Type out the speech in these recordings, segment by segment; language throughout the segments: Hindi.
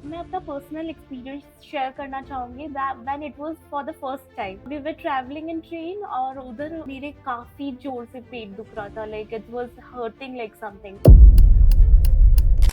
मैं अपना पर्सनल एक्सपीरियंस शेयर करना चाहूंगी when it was for the first time we were travelling in train और उधर मेरे काफी जोर से पेट दुख रहा था like it was hurting like something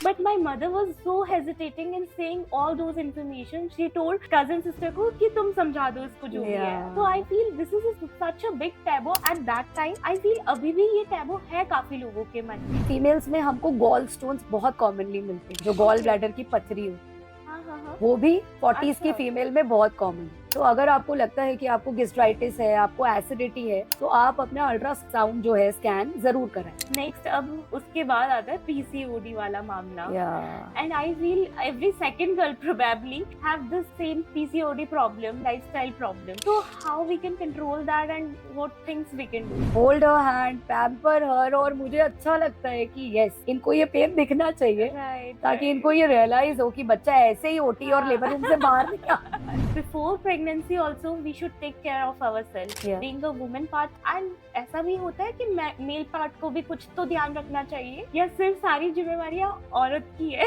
But my mother was so hesitating in saying all those information. She told cousin sister को कि तुम समझा दो इसको जो भी है. So I feel this is such a big taboo at that time. I feel अभी भी ये taboo है काफी लोगों के मन में. फीमेल्स में हमको गॉल स्टोन्स बहुत कॉमनली मिलते हैं, जो गॉल ब्लैडर की पथरी होती है, हाँ. वो भी 40s की अच्छा. फीमेल में बहुत कॉमन है। तो अगर आपको लगता है कि आपको गैस्ट्राइटिस है, आपको एसिडिटी है, तो आप अपना अल्ट्रासाउंड जो है स्कैन जरूर कराएं। नेक्स्ट अब उसके बाद आता है पीसीओडी वाला मामला Yeah. And I feel every second girl probably have this same PCOD problem lifestyle problem so how we can control that and what things we can do hold her hand, pamper her, और मुझे अच्छा लगता है कि यस इनको ये पेन दिखना चाहिए ताकि इनको ये रियलाइज हो कि बच्चा ऐसे ही ओटी और लेबर रूम से बाहर नहीं आ रहा है। Before pregnancy also we should take care of ourself Yeah. Being a women part and ऐसा भी होता है कि मेल पार्ट को भी कुछ तो ध्यान रखना चाहिए या सिर्फ सारी जिम्मेवारियां औरत की है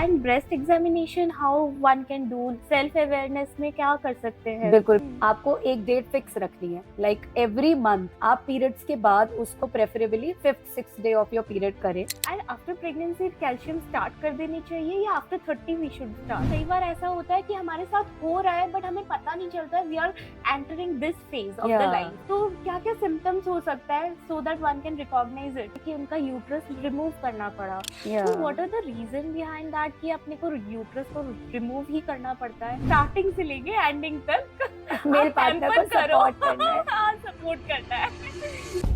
and breast examination how one can do self awareness में क्या कर सकते हैं बिल्कुल, आपको एक डेट फिक्स रखनी है, लाइक एवरी मंथ आप पीरियड्स के बाद उसको preferably 5th 6th day of your period करें। And after pregnancy calcium start कर देनी चाहिए या आफ्टर 30 वी शुड स्टार्ट कई बार ऐसा होता है कि हमारे साथ हो रहा है बट हमें पता नहीं चलता we are entering this phase of the Yeah. Life तो क्या क्या सिम्टम्स हो सकता है so that one can recognise it कि उनका यूट्रस रिमूव करना पड़ा तो what are the reason behind that कि अपने को यूट्रस को रिमूव ही करना पड़ता है स्टार्टिंग से लेके एंडिंग तक मेरे पार्टनर को सपोर्ट करना है। हाँ सपोर्ट करना है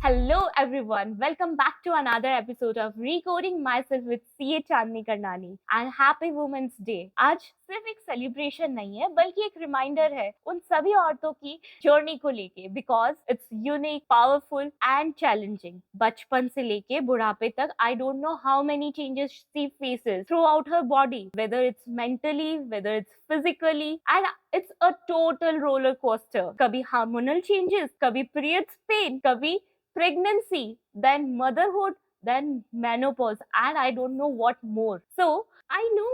Hello everyone, welcome back to another episode of Recoding Myself with CA Chandni Karnani and Happy Women's Day. आज सिर्फ एक सेलिब्रेशन नहीं है बल्कि एक रिमाइंडर है उन सभी औरतों की जर्नी को लेके because it's unique powerful and challenging बचपन से लेके बुढ़ापे तक I don't know how many changes she faces through out her body whether it's mentally whether it's physically and it's a total roller coaster कभी हार्मोनल चेंजेस कभी पीरियड्स पेन कभी pregnancy, then motherhood, then menopause, and I don't know what more. So, I know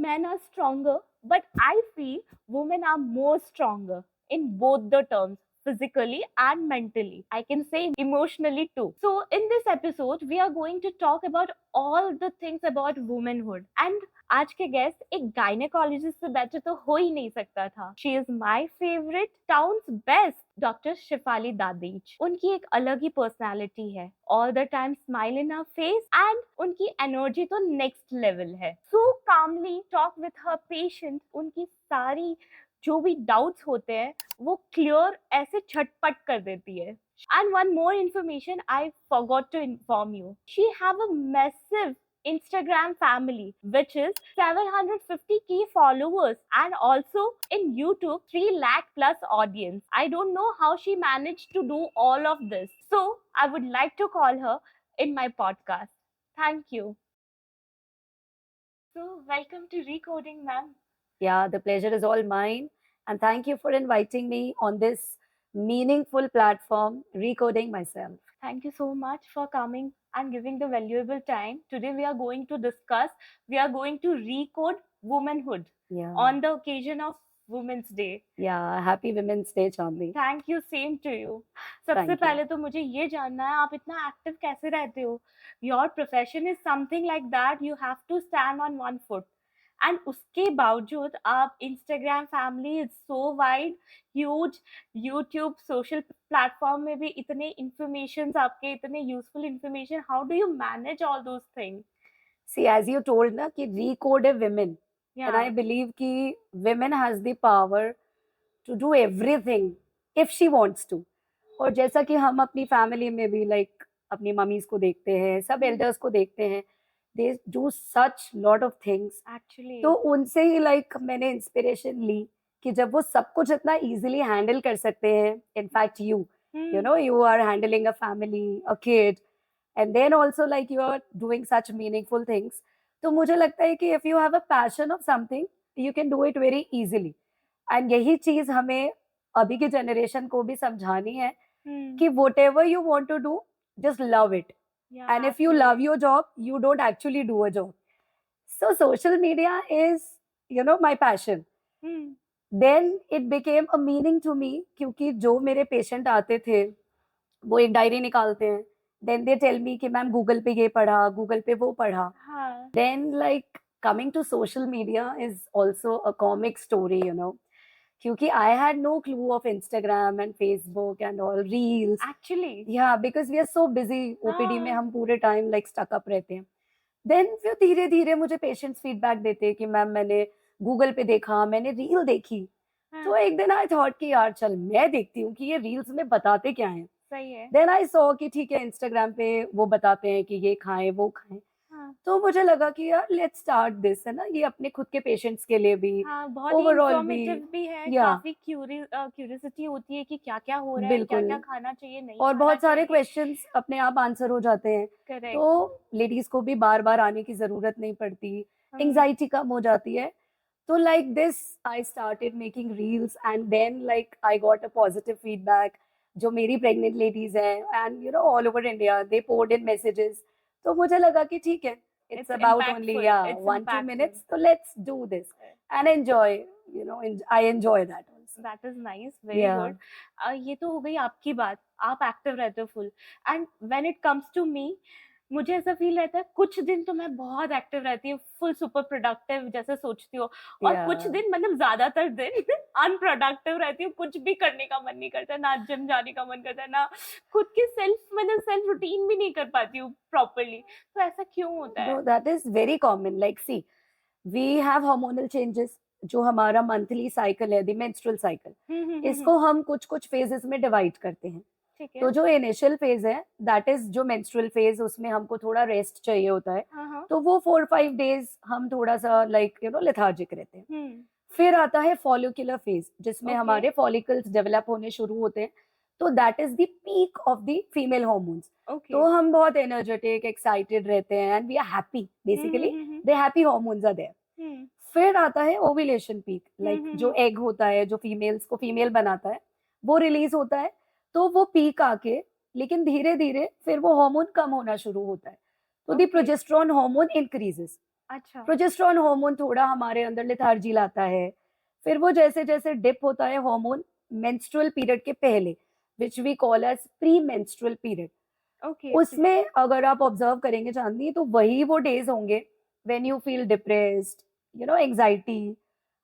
men are stronger, but I feel women are more stronger in both the terms. Physically and mentally. I can say emotionally too. So, in this episode, we are going to talk about all the things about womanhood. And आज के गेस्ट एक गायनेकोलॉजिस्ट से बेटर तो हो ही नहीं सकता था she is my favourite town's best doctor Shifali Dadhich उनकी एक अलग ही पर्सनालिटी है all the time smile in her face and उनकी एनर्जी तो नेक्स्ट लेवल है so calmly talk with her patient उनकी सारी जो भी डाउट्स होते हैं वो क्लियर ऐसे झटपट कर देती है and one more information I forgot to inform you she have a massive Instagram family which is 750k followers and also in YouTube 3 lakh plus audience. I don't know how she managed to do all of this. So I would like to call her in my podcast. Thank you. So welcome to Recoding ma'am. Yeah, the pleasure is all mine. And thank you for inviting me on this meaningful platform, Recoding Myself. Thank you so much for coming and giving the valuable time. Today we are going to discuss, we are going to recode womanhood Yeah. on the occasion of Women's Day. Yeah, happy Women's Day, Chandni. Thank you, same to you. सबसे Thank you. पहले तो मुझे ये जानना है आप इतना एक्टिव कैसे रहते हो Your profession is something like that you have to stand on one foot. And उसके बावजूद आप Instagram family is so wide huge YouTube social platform में भी इतने इंफॉर्मेशन आपके इतने useful information how do you manage all those things See, as you told na कि recode है women, and I believe कि women has the power to do everything if she wants to. और जैसा कि हम अपनी फैमिली में भी लाइक अपनी मम्मीज को देखते हैं, सब एल्डर्स को देखते हैं, they do such lot of things. Actually तो उनसे ही लाइक मैंने इंस्पिरेशन ली कि जब वो सब कुछ इतना इजीली हैंडल कर सकते हैं, in fact you know you are handling a family, a kid, and then also like you are doing such meaningful things. तो मुझे लगता है कि if you have a passion of something you can do it very easily. and यही चीज हमें अभी की जनरेशन को भी समझानी है कि whatever you want to do just love it. And if you love your job, you don't actually do a job. So social media is, you know, my passion. Then it became a meaning to me, क्योंकि जो मेरे पेशेंट आते थे वो एक डायरी निकालते हैं, देन दे टेल मी कि मैम गूगल पे ये पढ़ा, गूगल पे वो पढ़ा. हाँ. Then like coming to social media is also a comic story, you know, क्योंकि I had no clue of Instagram and Facebook and all reels. Actually. Yeah because we are so busy OPD में, हाँ. हम पूरे टाइम लाइक स्टक अप रहते हैं. देन फिर धीरे धीरे मुझे पेशेंट्स फीडबैक देते हैं कि मैम मैंने गूगल पे देखा, मैंने रील देखी. तो हाँ. एक दिन आई थॉट कि यार चल मैं देखती हूँ कि ये रील्स में बताते क्या हैं. सही है. देन आई सॉ कि ठीक है इंस्टाग्राम पे वो बताते हैं कि ये खाएं वो खाएं. हाँ. तो मुझे लगा कि यार लेट्स स्टार्ट दिस, है ना, ये अपने खुद के पेशेंट्स के लिए भी, हाँ, बहुत ही ओवरऑल इंफॉर्मेटिव भी है. या काफी क्यूरियोसिटी होती है कि क्या क्या हो रहा है, क्या बिल्कुल. क्या खाना चाहिए, नहीं और खाना बहुत सारे चाहिए. क्वेश्चंस अपने आप आंसर हो जाते हैं, करेक्ट. तो लेडीज को भी बार बार आने की जरूरत नहीं पड़ती, एंजाइटी कम हो जाती है. तो like this I started making reels and then like I got a positive feedback. जो मेरी प्रेग्नेंट लेडीज हैं and you know all over India, they poured in messages. तो मुझे लगा कि ठीक है, It's it's about impactful. only, yeah, It's 1-2 impactful. minutes, so let's do this and enjoy, you know, I enjoy that also. That is nice. Very Yeah. good. ये तो हो गई आपकी बात. आप एक्टिव रहते हो full. And when it comes to me, मुझे ऐसा फील रहता है कुछ दिन तो मैं बहुत एक्टिव रहती हूँ, फुल सुपर प्रोडक्टिव जैसे सोचती हूँ, और Yeah. कुछ दिन मतलब ज्यादातर दिन अनप्रोडक्टिव रहती हूँ. कुछ भी करने का मन नहीं करता, ना जिम जाने का मन करता है, ना खुद की सेल्फ रूटीन भी नहीं कर पाती हूँ प्रॉपरली. तो ऐसा क्यों होता है? No, that is very common. Like, see, we have hormonal changes. जो हमारा मंथली साइकिल है, द मेंस्ट्रुअल साइकिल, इसको हम कुछ कुछ फेजेस में डिवाइड करते हैं. ठीक है. तो जो इनिशियल फेज है, दैट इज जो मेंस्ट्रुअल फेज, उसमें हमको थोड़ा रेस्ट चाहिए होता है. हाँ. तो वो 4-5 डेज हम थोड़ा सा लाइक यू नो लेथार्जिक रहते हैं. हम्म. फिर आता है फॉलिकुलर फेज, जिसमें Okay. हमारे फॉलिकल्स डेवलप होने शुरू होते हैं. तो that is the peak of the female hormones. Okay. तो हम बहुत एनर्जेटिक, एक्साइटेड रहते हैं and we are happy. Basically the happy hormones are there. फिर आता है ओव्यूलेशन पीक, लाइक जो एग होता है, जो फीमेल्स को फीमेल बनाता है, वो रिलीज होता है. तो वो पीक आके, लेकिन धीरे धीरे फिर वो हार्मोन कम होना शुरू होता है. तो the Okay. Progesterone hormone increases. अच्छा. प्रोजेस्टेरोन हार्मोन थोड़ा हमारे अंदर लेथार्जी लाता है. फिर वो जैसे जैसे डिप होता है हार्मोन मेंस्ट्रुअल पीरियड के पहले, which we call as premenstrual period, okay. उसमें अगर आप ऑब्जर्व करेंगे चांदनी, तो वही वो डेज होंगे when you feel depressed, you know, anxiety,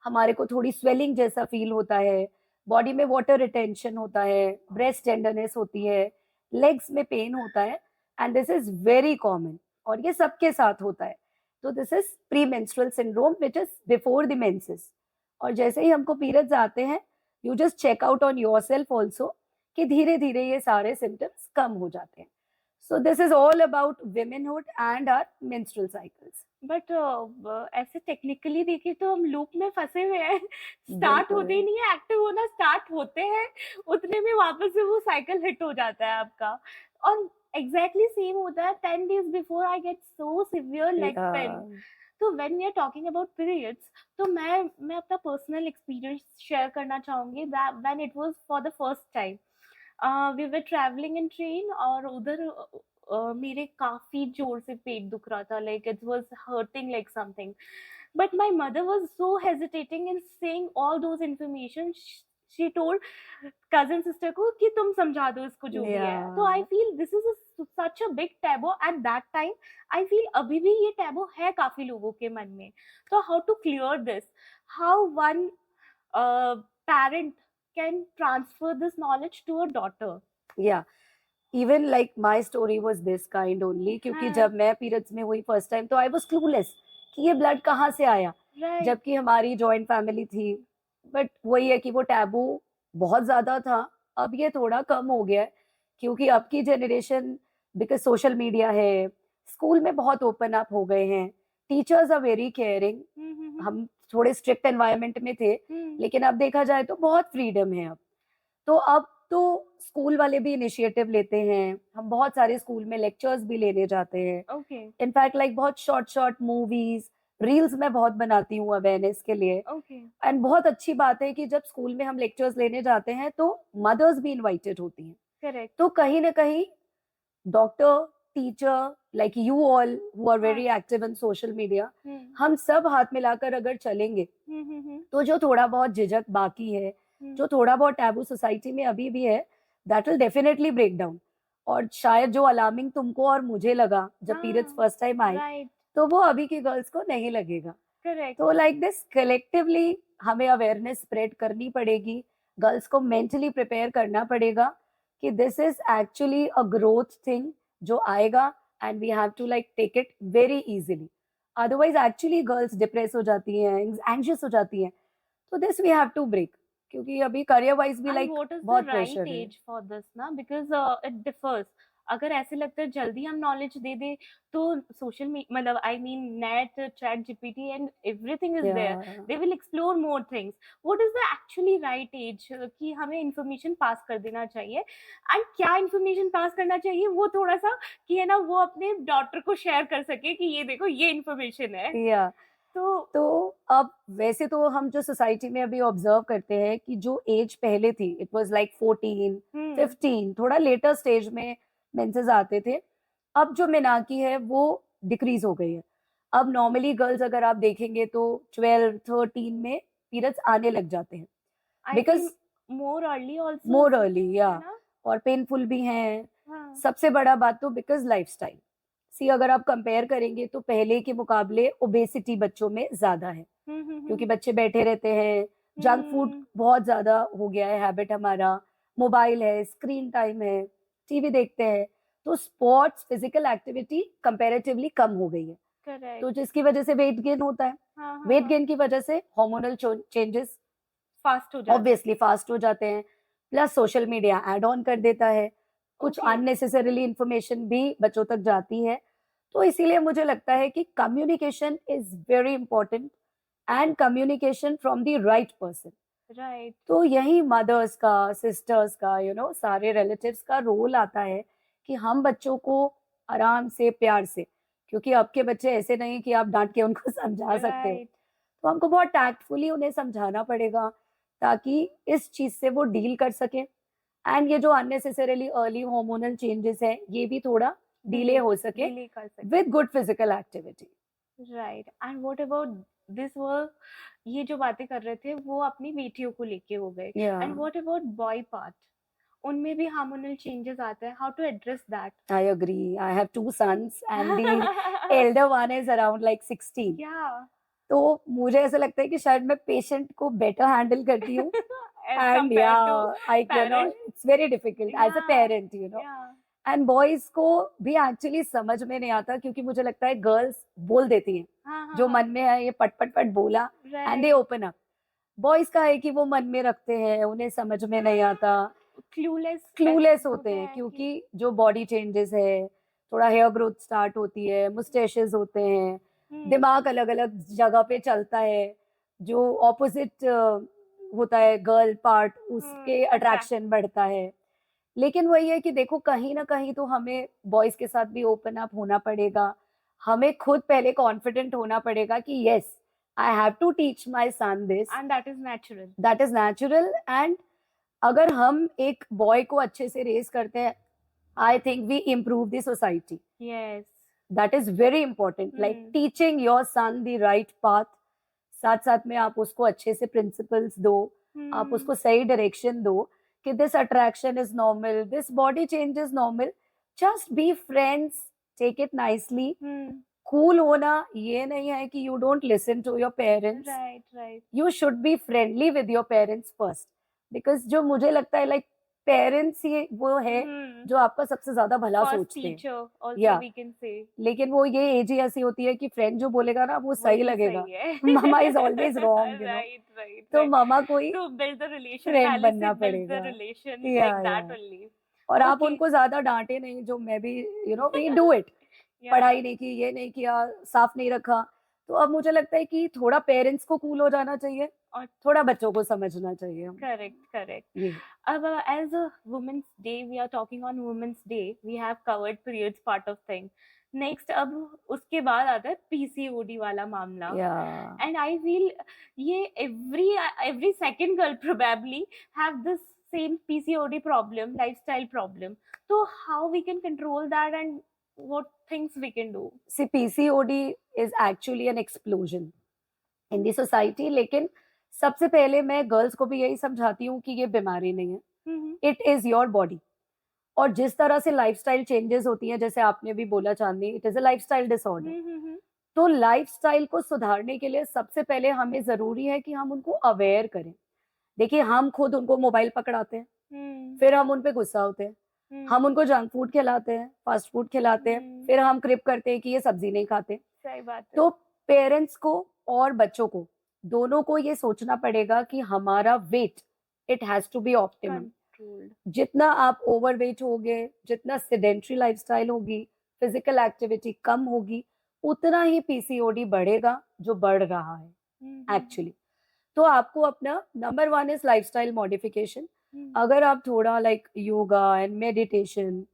हमारे को थोड़ी स्वेलिंग जैसा फील होता है, बॉडी में वाटर रिटेंशन होता है, ब्रेस्ट टेंडरनेस होती है, लेग्स में पेन होता है. And this is very common, और ये सबके साथ होता है. तो this is premenstrual syndrome which is before the menses. और जैसे ही हमको पीरियड्स आते हैं, you just check out on yourself also कि धीरे धीरे ये सारे सिम्टम्स कम हो जाते हैं. So this is all about womenhood and our menstrual cycles. But ऐसे टेक्निकली देखें तो हम लूप में फंसे हुए हैं. स्टार्ट बिल्कुल. होते ही नहीं है, एक्टिव होना स्टार्ट होते हैं, उतने में वापस से वो साइकिल हिट हो जाता है आपका. और एग्जैक्टली सेम होता है 10 days before I get so severe leg pain. तो when we are talking about periods, तो मैं अपना पर्सनल एक्सपीरियंस शेयर करना चाहूंगी. When it was for the first time, we were travelling in train, और उधर मेरे काफी जोर से पेट दुख रहा था, like it was hurting like something. But my mother was so hesitating in saying all those information. She told cousin sister को कि तुम समझा दो इसको जो भी है. Yeah. तो I feel this is such a big taboo at that time. I feel अभी भी ये टैबू है काफी लोगों के मन में. तो how to clear this, how one parent can transfer this knowledge to a daughter? Yeah, even like my story was this kind only, क्योंकि हाँ. जब मैं पीरियड्स में हुई फर्स्ट टाइम, तो आई वाज क्लूलेस कि ये ब्लड कहाँ से आया, Right. जबकि हमारी जॉइंट फैमिली थी. बट वही है कि वो टैबू बहुत ज्यादा था. अब ये थोड़ा कम हो गया है, क्योंकि अब की जनरेशन, बिकॉज सोशल मीडिया है, स्कूल में बहुत ओपन अप हो गए हैं, टीचर्स आर वेरी केयरिंग. हम थोड़े स्ट्रिक्ट एनवायरनमेंट में थे, लेकिन अब देखा जाए तो बहुत फ्रीडम है अब. तो अब तो स्कूल वाले भी इनिशिएटिव लेते हैं. हम बहुत सारे स्कूल में लेक्चर्स भी लेने जाते हैं. Okay. इनफैक्ट लाइक बहुत शॉर्ट मूवीज, रील्स मैं बहुत बनाती हूँ अवेयरनेस के लिए. Okay. एंड बहुत अच्छी बात है कि जब स्कूल में हम लेक्चर्स लेने जाते हैं तो मदर्स भी इनवाइटेड होती हैं. Correct. तो कहीं ना कहीं doctor, teacher, like you all who are very active in social media, हम सब हाथ मिलाकर अगर चलेंगे तो जो थोड़ा बहुत झिझक बाकी है, जो थोड़ा बहुत टैबू सोसाइटी में अभी भी है, that will definitely break down. और शायद जो अलार्मिंग तुमको और मुझे लगा जब पीरियड्स फर्स्ट टाइम आए, राइट, तो वो अभी की गर्ल्स को नहीं लगेगा. करेक्ट. तो लाइक दिस कलेक्टिवली हमें अवेयरनेस स्प्रेड करनी पड़ेगी, गर्ल्स को मेंटली प्रिपेयर करना पड़ेगा कि this is actually a growth thing जो आएगा, and we have to like take it very easily. Otherwise actually girls depress हो जाती हैं, एंग्शियस हो जाती हैं. तो this we have to break, क्योंकि अभी करियर वाइज भी And like what is the बहुत right प्रेशर है. age for this ना? Because it differs. अगर ऐसे लगता है जल्दी हम नॉलेज दे दे तो सोशल मतलब I mean net, chat GPT and everything is there, Yeah. They will explore more things. What is the actually right age कि हमें इंफॉर्मेशन पास कर देना चाहिए, एंड क्या इंफॉर्मेशन पास करना चाहिए वो थोड़ा सा कि है ना, वो अपने डॉटर को शेयर कर सके कि ये देखो ये इंफॉर्मेशन है. Yeah. तो अब वैसे तो हम जो सोसाइटी में अभी ऑब्जर्व करते हैं कि जो एज पहले थी, इट वाज लाइक 14, 15, थोड़ा लेटर स्टेज में मेंसेस आते थे. अब जो मेनाकी है वो डिक्रीज हो गई है. अब नॉर्मली गर्ल्स अगर आप देखेंगे तो 12, 13 में पीरियड्स आने लग जाते हैं, because more early also, more early, या और पेनफुल भी हैं. सबसे बड़ा बात तो बिकॉज लाइफस्टाइल. सी अगर आप कंपेयर करेंगे तो पहले के मुकाबले ओबेसिटी बच्चों में ज्यादा है, क्योंकि बच्चे बैठे रहते हैं, जंक फूड बहुत ज्यादा हो गया है हैबिट हमारा, मोबाइल है, स्क्रीन टाइम है, टीवी देखते हैं, तो स्पोर्ट्स, फिजिकल एक्टिविटी कंपैरेटिवली कम हो गई है. करेक्ट. तो जिसकी वजह से वेट गेन होता है. वेट गेन की वजह से हार्मोनल चेंजेस फास्ट हो जाते हैं, ऑब्वियसली फास्ट हो जाते हैं. Plus social media add on कर देता है, कुछ अननेसेसरीली इंफॉर्मेशन भी बच्चों तक जाती है. तो इसीलिए मुझे लगता है कि communication is very important, and communication from the right person. Right. तो यही मदर्स का, सिस्टर्स का, सारे रिलेटिव्स का रोल आता है कि हम बच्चों को आराम से, प्यार से, क्योंकि अब के बच्चे ऐसे नहीं कि आप डांट के उनको समझा सकते हो, तो हमको बहुत टैक्टफुली उन्हें समझाना पड़ेगा ताकि इस चीज से वो डील कर सके. एंड ये जो अननेसेसरीली अर्ली हार्मोनल चेंजेस है, ये भी थोड़ा डिले हो सके with good physical activity. Right. And what about this work, ये जो बातें कर रहे थे वो अपनी बेटियों को लेके हो गए, and what about boy part, उनमें भी हार्मोनल चेंजेस आते हैं, how to address that? I agree. I have 2 sons and the elder one is around like 16. तो मुझे ऐसा लगता है कि शायद मैं पेशेंट को बेटर हैंडल करती हूँ. And yeah, I cannot, it's very difficult as a parent, And boys को भी एक्चुअली समझ में नहीं आता, क्योंकि मुझे लगता है गर्ल्स बोल देती हैं जो मन में है, ये पट पट पट बोला, and they open up. Boys का है कि वो मन में रखते हैं, उन्हें समझ में नहीं आता, क्लूलेस होते हैं, क्योंकि जो बॉडी चेंजेस है, थोड़ा हेयर ग्रोथ स्टार्ट होती है, मुस्टैशेस होते हैं, दिमाग अलग अलग जगह पे चलता है, जो ऑपोजिट होता है गर्ल पार्ट, उसके अट्रैक्शन बढ़ता है. लेकिन वही है कि देखो, कहीं ना कहीं तो हमें बॉयज के साथ भी ओपन अप होना पड़ेगा. हमें खुद पहले कॉन्फिडेंट होना पड़ेगा कि yes, I have to teach my son this, and that is natural. That is natural. And अगर हम एक बॉय को अच्छे से रेज करते हैं, I think we improve the society. Yes, that is very important. Like teaching your son the right path, साथ साथ में आप उसको अच्छे से प्रिंसिपल्स दो, आप उसको सही डायरेक्शन दो कि this attraction is normal, this body change is normal, just be friends, take it nicely. Cool होना ये नहीं है कि you don't listen to your parents. Right. You should be friendly with your parents first, because जो मुझे लगता है लाइक पेरेंट्स ही वो है जो आपका सबसे ज्यादा भला सोचते हैं. या लेकिन वो ये एज ही ऐसी होती है कि फ्रेंड जो बोलेगा ना वो सही लगेगा. मामा इज ऑलवेज रॉन्ग, तो मामा को ही फ्रेंड बनना पड़ेगा. और आप उनको ज्यादा डांटे नहीं, जो मैं भी वी डू इट. पढ़ाई नहीं की, ये नहीं किया, साफ नहीं रखा, तो अब मुझे लगता है कि थोड़ा पेरेंट्स को कूल हो जाना चाहिए और थोड़ा बच्चों को समझना चाहिए. करेक्ट. अब as a women's day, we are talking on women's day, we have covered periods part of thing. Next, अब उसके बाद आता है PCOD वाला मामला. And I feel ये every second girl probably have this same PCOD problem, lifestyle problem. So how we can control that, and what things we can do? See, PCOD is actually an explosion in the society, लेकिन सबसे पहले मैं गर्ल्स को भी यही समझाती हूँ कि ये बीमारी नहीं है, इट इज योर बॉडी। और जिस तरह से लाइफस्टाइल चेंजेस होती हैं, जैसे आपने भी बोला Chandni, it is a lifestyle disorder. तो लाइफस्टाइल को सुधारने के लिए सबसे पहले हमें जरूरी है कि हम उनको अवेयर करें। देखिए, हम खुद उनको मोबाइल पकड़ाते हैं, फिर हम उन पे गुस्सा होते हैं, हम उनको जंक फूड खिलाते हैं, फास्ट फूड खिलाते हैं, फिर हम क्रिप करते हैं कि ये सब्जी नहीं खाते। सही बात है। तो पेरेंट्स को और बच्चों को दोनों को ये सोचना पड़ेगा कि हमारा weight, it has to be optimum. जितना आप ओवरवेट होगे, जितना सेडेंट्री लाइफस्टाइल होगी, फिजिकल एक्टिविटी कम होगी, उतना ही पीसीओडी बढ़ेगा, जो बढ़ रहा है एक्चुअली। तो आपको अपना नंबर 1 इज लाइफस्टाइल मॉडिफिकेशन। अगर आप थोड़ा like yoga and meditation,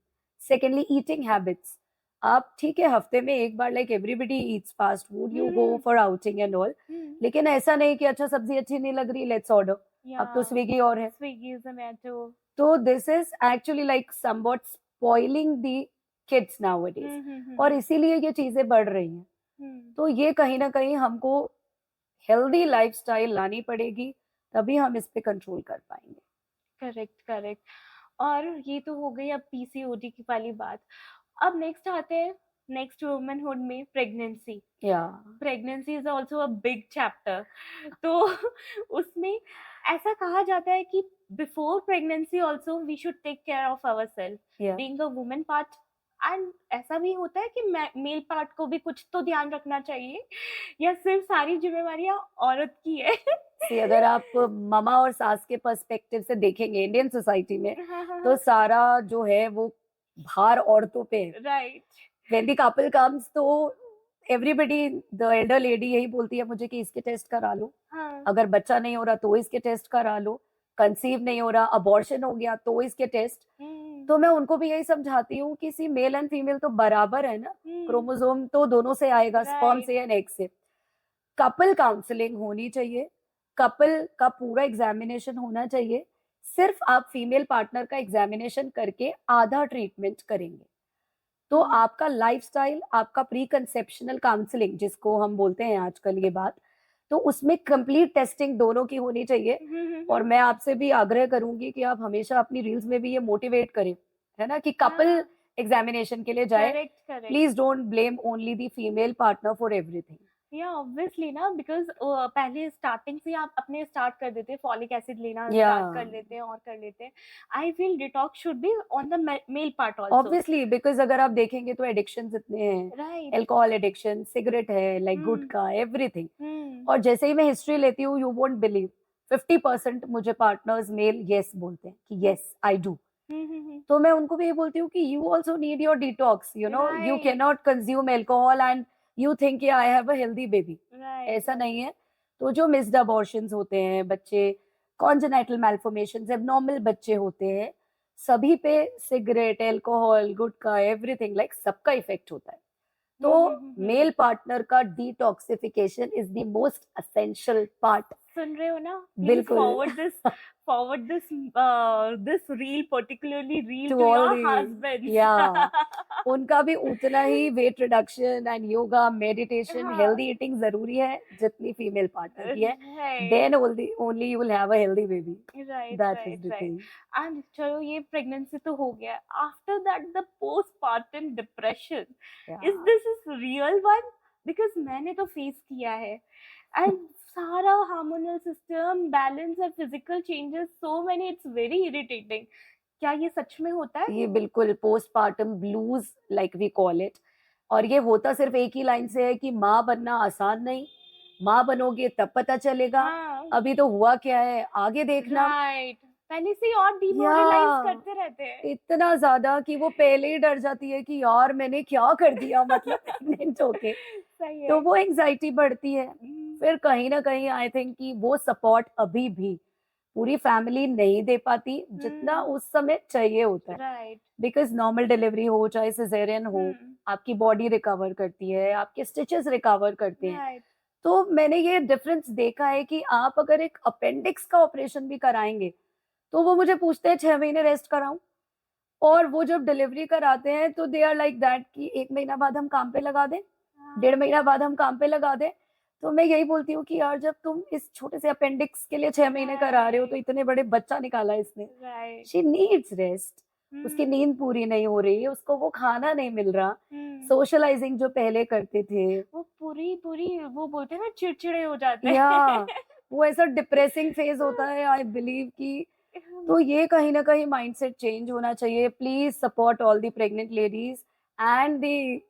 secondly eating habits, आप ठीक है हफ्ते में एक बार, like everybody eats fast food, you go for outing and all, लेकिन ऐसा नहीं कि अच्छा सब्जी अच्छी नहीं लग रही, लेट्स ऑर्डर। अब तो स्विगी और है, स्विगी, जोमेटो। तो this is actually like somewhat spoiling the kids nowadays, और इसीलिए ये चीजें बढ़ रही हैं। तो ये कहीं ना कहीं हमको हेल्दी लाइफस्टाइल लानी पड़ेगी, तभी हम इस पे कंट्रोल कर पाएंगे। Correct correct. और ये तो हो गई अब पीसीओडी की वाली बात। अब नेक्स्ट आते हैं, नेक्स्ट वुमनहुड में pregnancy. Pregnancy is also a big chapter. तो उसमें ऐसा कहा जाता है कि before pregnancy also we should take care of ourself, being a woman part. And ऐसा भी होता है कि मेल पार्ट को भी कुछ तो ध्यान रखना चाहिए, या सिर्फ सारी जिम्मेवारियां औरत की है? अगर आप मामा और सास के पर्सपेक्टिव से देखेंगे इंडियन सोसाइटी में, तो सारा जो है वो भार औरतों पे है। Right. When the couple comes, तो everybody, the elder lady यही बोलती है मुझे कि इसके टेस्ट करा लो, अगर बच्चा नहीं हो रहा तो इसके टेस्ट करा लो, कंसीव नहीं हो रहा, अबॉर्शन हो गया तो इसके टेस्ट। तो मैं उनको भी यही समझाती हूँ कि सी मेल एंड फीमेल तो बराबर है ना, क्रोमोसोम तो दोनों से आएगा, स्पर्म से या एग से। कपल काउंसलिंग होनी चाहिए, कपल का पूरा एग्जामिनेशन होना चाहिए। सिर्फ आप फीमेल पार्टनर का एग्जामिनेशन करके आधा ट्रीटमेंट करेंगे तो आपका लाइफस्टाइल, आपका प्री कंसेप्शनल काउंसलिंग जिसको हम बोलते हैं आजकल ये बात, तो उसमें कंप्लीट टेस्टिंग दोनों की होनी चाहिए। और मैं आपसे भी आग्रह करूंगी कि आप हमेशा अपनी रील्स में भी ये मोटिवेट करें, है ना, कि कपल एग्जामिनेशन के लिए जाए। Please don't blame only the female partner for everything. या ऑब्वियसली ना, बिकॉज पहले स्टार्टिंग से आप अपने स्टार्ट कर देते, फॉलिक एसिड लेना स्टार्ट कर लेते हैं और कर लेते हैं। I feel detox should be on the male part also, obviously, because अगर आप देखेंगे तो एडिक्शंस इतने हैं, राइट। अल्कोहल एडिक्शन, सिगरेट है, लाइक गुटखा, एवरीथिंग। और जैसे ही मैं हिस्ट्री लेती हूँ, यू वोंट बिलीव, 50% मुझे पार्टनर्स मेल यस बोलते हैं कि यस आई डू। तो मैं उनको भी ये बोलती हूँ कि you also need your detox, you know, you can not consume alcohol and you think I have a healthy baby, ऐसा नहीं है। तो जो मिस्ड अबॉर्शंस होते हैं, बच्चे कॉन्जेनाइटल मैल्फॉर्मेशंस, एबनॉर्मल बच्चे होते हैं, सभी पे cigarette, alcohol, gutkha, everything like सबका इफेक्ट होता है। तो मेल पार्टनर का detoxification is the most essential part. सुन रहे हो ना? बिल्कुल। forward this reel, particularly reel to your husbands. Yeah. उनका भी उतना ही weight reduction and yoga, meditation, healthy eating जरूरी है जितनी फीमेल पार्टनर की है। Then only you will have a healthy baby. That is the thing. And चलो, ये प्रेगनेंसी तो हो गया, after that the postpartum depression, is this real one? Because मैंने तो फेस किया है। एंड सारा हार्मोनल सिस्टम बैलेंस और physical changes, so many, it's very irritating. क्या ये सच में होता है? ये बिल्कुल postpartum blues like we call it. और ये होता सिर्फ एक ही लाइन से है कि माँ बनना आसान नहीं, माँ बनोगे तब पता चलेगा। अभी तो हुआ क्या है आगे देखना। राइट। पहले से और डिमोरलाइज करते रहते हैं इतना ज्यादा कि वो पहले ही डर जाती है कि यार मैंने क्या कर दिया, मतलब प्रेग्नेंट होके। तो वो एंजाइटी बढ़ती है। फिर कहीं ना कहीं आई थिंक कि वो सपोर्ट अभी भी पूरी फैमिली नहीं दे पाती जितना उस समय चाहिए होता है। राइट। बिकॉज नॉर्मल डिलीवरी हो चाहे सिजेरियन हो, आपकी बॉडी रिकवर करती है, आपके स्टिचेस रिकवर करते हैं। तो मैंने ये डिफरेंस देखा है कि आप अगर एक अपेंडिक्स का ऑपरेशन भी कराएंगे तो वो मुझे पूछते हैं 6 महीने रेस्ट कराऊं, और वो जब डिलीवरी कराते हैं तो दे आर लाइक दैट कि 1 महीना बाद हम काम पे लगा दें, 1.5 महीना बाद हम काम पे लगा दें। तो मैं यही बोलती हूँ कि यार जब तुम इस छोटे से अपेंडिक्स के लिए 6 महीने करा रहे हो तो इतने बड़े बच्चा निकाला इसने। राइट। शी नीड्स रेस्ट, उसकी नींद पूरी नहीं हो रही है, उसको वो खाना नहीं मिल रहा, सोशलाइजिंग जो पहले करते थे वो पूरी पूरी वो बोलते हैं ना, चिड़चिड़े हो जाते या हैं। वो ऐसा डिप्रेसिंग फेज होता है आई बिलीव कि तो ये कहीं ना कहीं माइंडसेट चेंज होना चाहिए। Please support all the pregnant ladies and the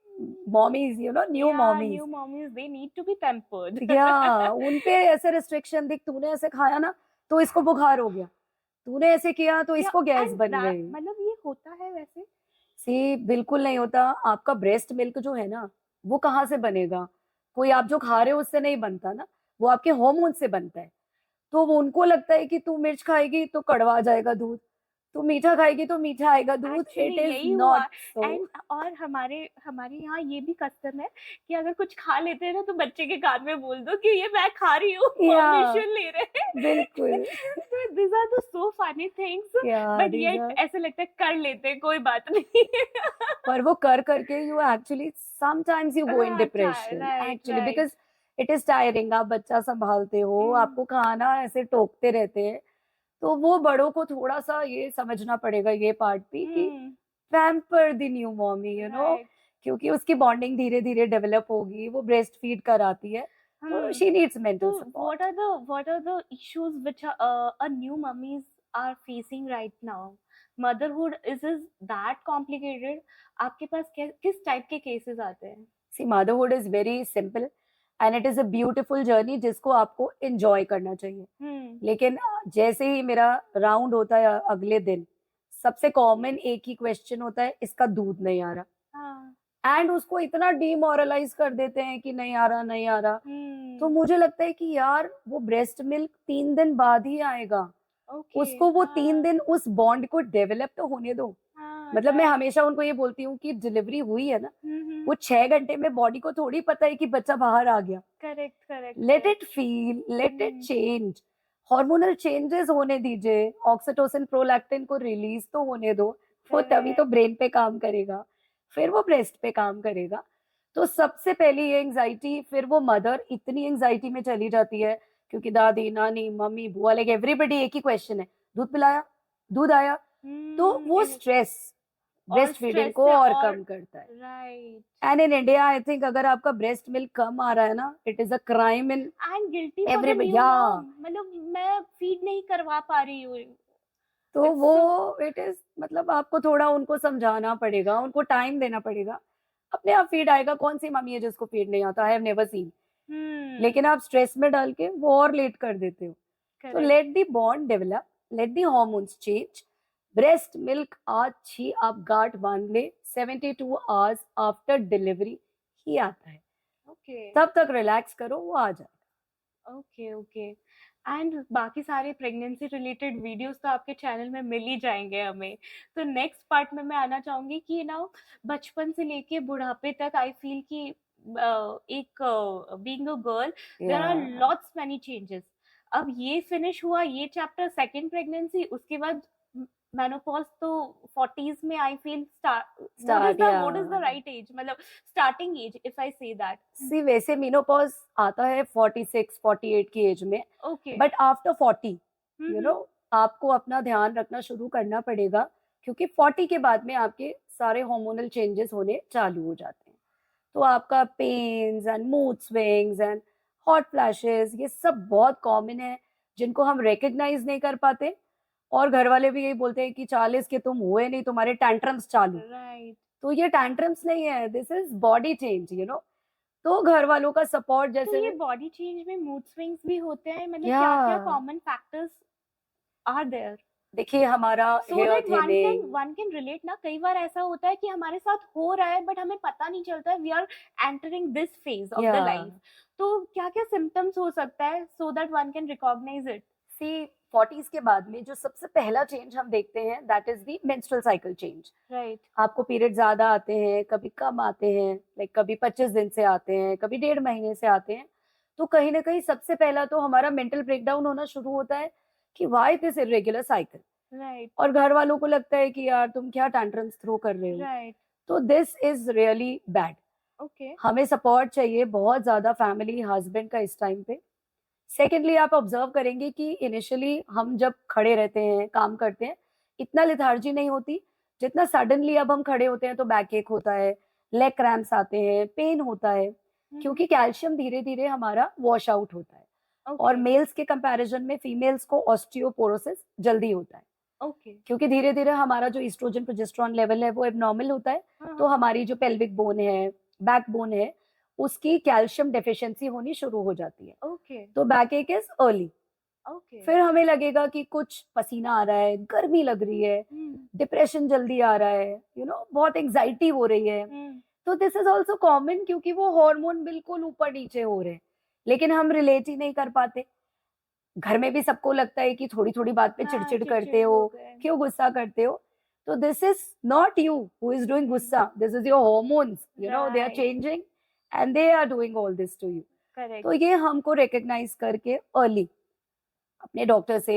mommies, you know, new mommies. New mommies they need to be pampered. या उन पे ऐसे रिस्ट्रिक्शन, देख तूने ऐसे खाया ना तो इसको बुखार हो गया, तूने ऐसे किया तो इसको गैस बन गई। मतलब ये होता है वैसे? सी बिल्कुल नहीं होता। आपका ब्रेस्ट मिल्क जो है ना वो कहाँ से बनेगा? कोई आप जो खा रहे हो उससे नहीं बनता ना, वो आपके हार्मोन से बनता है। तो वो उनको लगता है कि तू मिर्च खाएगी तो कड़वा जाएगा दूध, तू मीठा खाएगी तो मीठा आएगा दूध। एक्चुअली इट इज यही हुआ। Not so. एंड और हमारे हमारे यहाँ ये भी कस्टम है कि अगर कुछ खा लेते हैं ना तो बच्चे के कान में बोल दो कि ये मैं खा रही हूँ, परमिशन ले रहे हैं। बिल्कुल। तो this are the so funny things, Yeah, but these yet are- ऐसे लगता है कर लेते हैं, कोई बात नहीं। पर वो कर करके you actually sometimes you go in हाँ, depression right actually right. Because it is tiring. आप बच्चा संभालते हो, आपको खाना ऐसे टोकते रहते हैं, तो वो बड़ों को थोड़ा सा ये समझना पड़ेगा ये पार्ट भी कि pamper the new mommy, you know, right. क्योंकि उसकी बॉन्डिंग धीरे धीरे डेवलप होगी, वो ब्रेस्ट फीड कराती है, तो she needs mental So support. what are the issues which a new mummies are facing right now? Motherhood is that complicated? आपके पास किस टाइप के केसेस आते हैं? See motherhood is very simple and it is a beautiful journey जिसको आपको एंजॉय करना चाहिए। लेकिन जैसे ही मेरा राउंड होता है अगले दिन, सबसे कॉमन एक ही क्वेश्चन होता है, इसका दूध नहीं आ रहा। हाँ। एंड उसको इतना डीमोरलाइज कर देते हैं कि नहीं आ रहा नहीं आ रहा। तो मुझे लगता है कि यार वो ब्रेस्ट मिल्क 3 दिन बाद ही आएगा, Okay, उसको वो हाँ, 3 दिन उस बॉन्ड को डेवलप तो होने दो। हाँ, मतलब मैं right. हमेशा उनको ये बोलती हूँ कि डिलीवरी हुई है ना, हम्म। वो 6 घंटे में बॉडी को थोड़ी पता है कि बच्चा बाहर आ गया। Correct correct. Let it feel, let it change, hormonal changes होने दीजिए, ऑक्सीटोसिन प्रोलैक्टिन को रिलीज तो होने दो, वो तभी तो ब्रेन पे काम करेगा, फिर वो ब्रेस्ट पे काम करेगा। तो सबसे पहली ये एंजाइटी, फिर वो मदर इतनी एंजाइटी में चली जाती है क्योंकि दादी नानी मम्मी बुआ लाइक एवरीबडी एक ही क्वेश्चन है, दूध पिलाया, दूध आया। तो वो स्ट्रेस ब्रेस्ट फीडिंग को और कम करता है। Right. And in India I think अगर आपका ब्रेस्ट मिल्क कम आ रहा है ना, it is a crime in and guilty for the everybody. New mom, मतलब मैं फीड नहीं करवा पा रही हूँ। तो वो इट इज, मतलब आपको थोड़ा उनको समझाना पड़ेगा, उनको टाइम देना पड़ेगा, अपने आप फीड आएगा। कौन सी मम्मी है जिसको फीड नहीं आता? I have never seen. लेकिन आप स्ट्रेस में डाल के वो और लेट कर देते हो। तो let the bond develop, let the hormones change. Breast milk आज ही आप गांठ बांध ले, 72 आवर्स आफ्टर डिलीवरी ही आता है। ओके। तब तक रिलैक्स करो, वो आ जाएगा। Okay okay. एंड बाकी सारे प्रेगनेंसी रिलेटेड वीडियोस तो आपके चैनल में मिल ही जाएंगे हमें। तो नेक्स्ट पार्ट में मैं आना चाहूंगी कि ना, बचपन से लेके बुढ़ापे तक आई फील कि एक being a girl there are lots many changes. अब ये फिनिश हुआ ये चैप्टर, सेकंड प्रेगनेंसी, उसके बाद मेनोपॉज, तो 40s में I feel what is the right age, मतलब starting age if I say that? सी वैसे मेनोपॉज आता है 46 48 की एज में। Okay. But after 40 you know आपको अपना ध्यान रखना शुरू करना पड़ेगा, क्योंकि 40 के बाद में आपके सारे हार्मोनल चेंजेस होने चालू हो जाते हैं। तो आपका pains and mood swings and hot flashes, ये सब बहुत कॉमन है जिनको हम रिकग्नाइज नहीं कर पाते। और घर वाले भी यही बोलते हैं कि 40 के तुम हुए नहीं, तुम्हारे टैंट्रम्स चालू। राइट। तो ये टैंट्रम्स नहीं है, this is body change, you know. तो घर वालों का सपोर्ट, तो जैसे ये बॉडी चेंज में मूड स्विंग्स भी होते हैं, मतलब क्या क्या कॉमन फैक्टर्स आर देयर? देखिए हमारा so hair that thinning, one can relate ना, कई बार ऐसा होता है कि हमारे साथ हो रहा है बट हमें पता नहीं चलता है, we are entering this phase of the life. तो क्या क्या सिम्टम्स हो सकता है so that one can recognise it? See 40s के बाद में जो सबसे पहला चेंज हम देखते हैं that is the menstrual cycle change. Right. आपको पीरियड ज्यादा आते हैं, कभी कम आते हैं, लाइक कभी 25 दिन से आते हैं, कभी 1.5 महीने से आते हैं। तो कहीं ना कहीं सबसे पहला तो हमारा मेंटल ब्रेकडाउन होना शुरू होता है कि why this irregular cycle. Right और घर वालों को लगता है कि यार तुम क्या टैंट्रम्स थ्रो कर रहे हो. राइट तो this is really bad. Okay हमें सपोर्ट चाहिए बहुत ज्यादा फैमिली हस्बैंड का इस टाइम पे. सेकेंडली आप ऑब्जर्व करेंगे कि इनिशियली हम जब खड़े रहते हैं काम करते हैं इतना लिथार्जी नहीं होती जितना सडनली अब हम खड़े होते हैं तो बैक एक होता है, लेग क्रैम्प्स आते हैं, पेन होता है, क्योंकि कैल्शियम धीरे धीरे हमारा वॉश आउट होता है. और मेल्स के कंपैरिजन में फीमेल्स को ऑस्टियोपोरोसिस जल्दी होता है, ओके क्योंकि धीरे धीरे हमारा जो ईस्ट्रोजन प्रोजेस्टेरॉन लेवल है वो एबनॉर्मल होता है. तो हमारी जो पेल्विक बोन है, बैक बोन है, उसकी कैल्शियम डेफिशिएंसी होनी शुरू हो जाती है. ओके तो बैक एक इज अर्ली. ओके फिर हमें लगेगा कि कुछ पसीना आ रहा है, गर्मी लग रही है, डिप्रेशन जल्दी आ रहा है, बहुत एंजाइटी हो रही है. तो दिस इज ऑल्सो कॉमन, क्योंकि वो हार्मोन बिल्कुल ऊपर नीचे हो रहे हैं, लेकिन हम रिलेट ही नहीं कर पाते. घर में भी सबको लगता है कि थोड़ी थोड़ी बात पे चिड़चिड़ करते हो, क्यों गुस्सा करते हो. तो this is not you who is doing गुस्सा, this is your hormones, they are changing and they are doing all this to you. Correct तो ये हमको रिकॉग्नाइज करके अर्ली अपने डॉक्टर से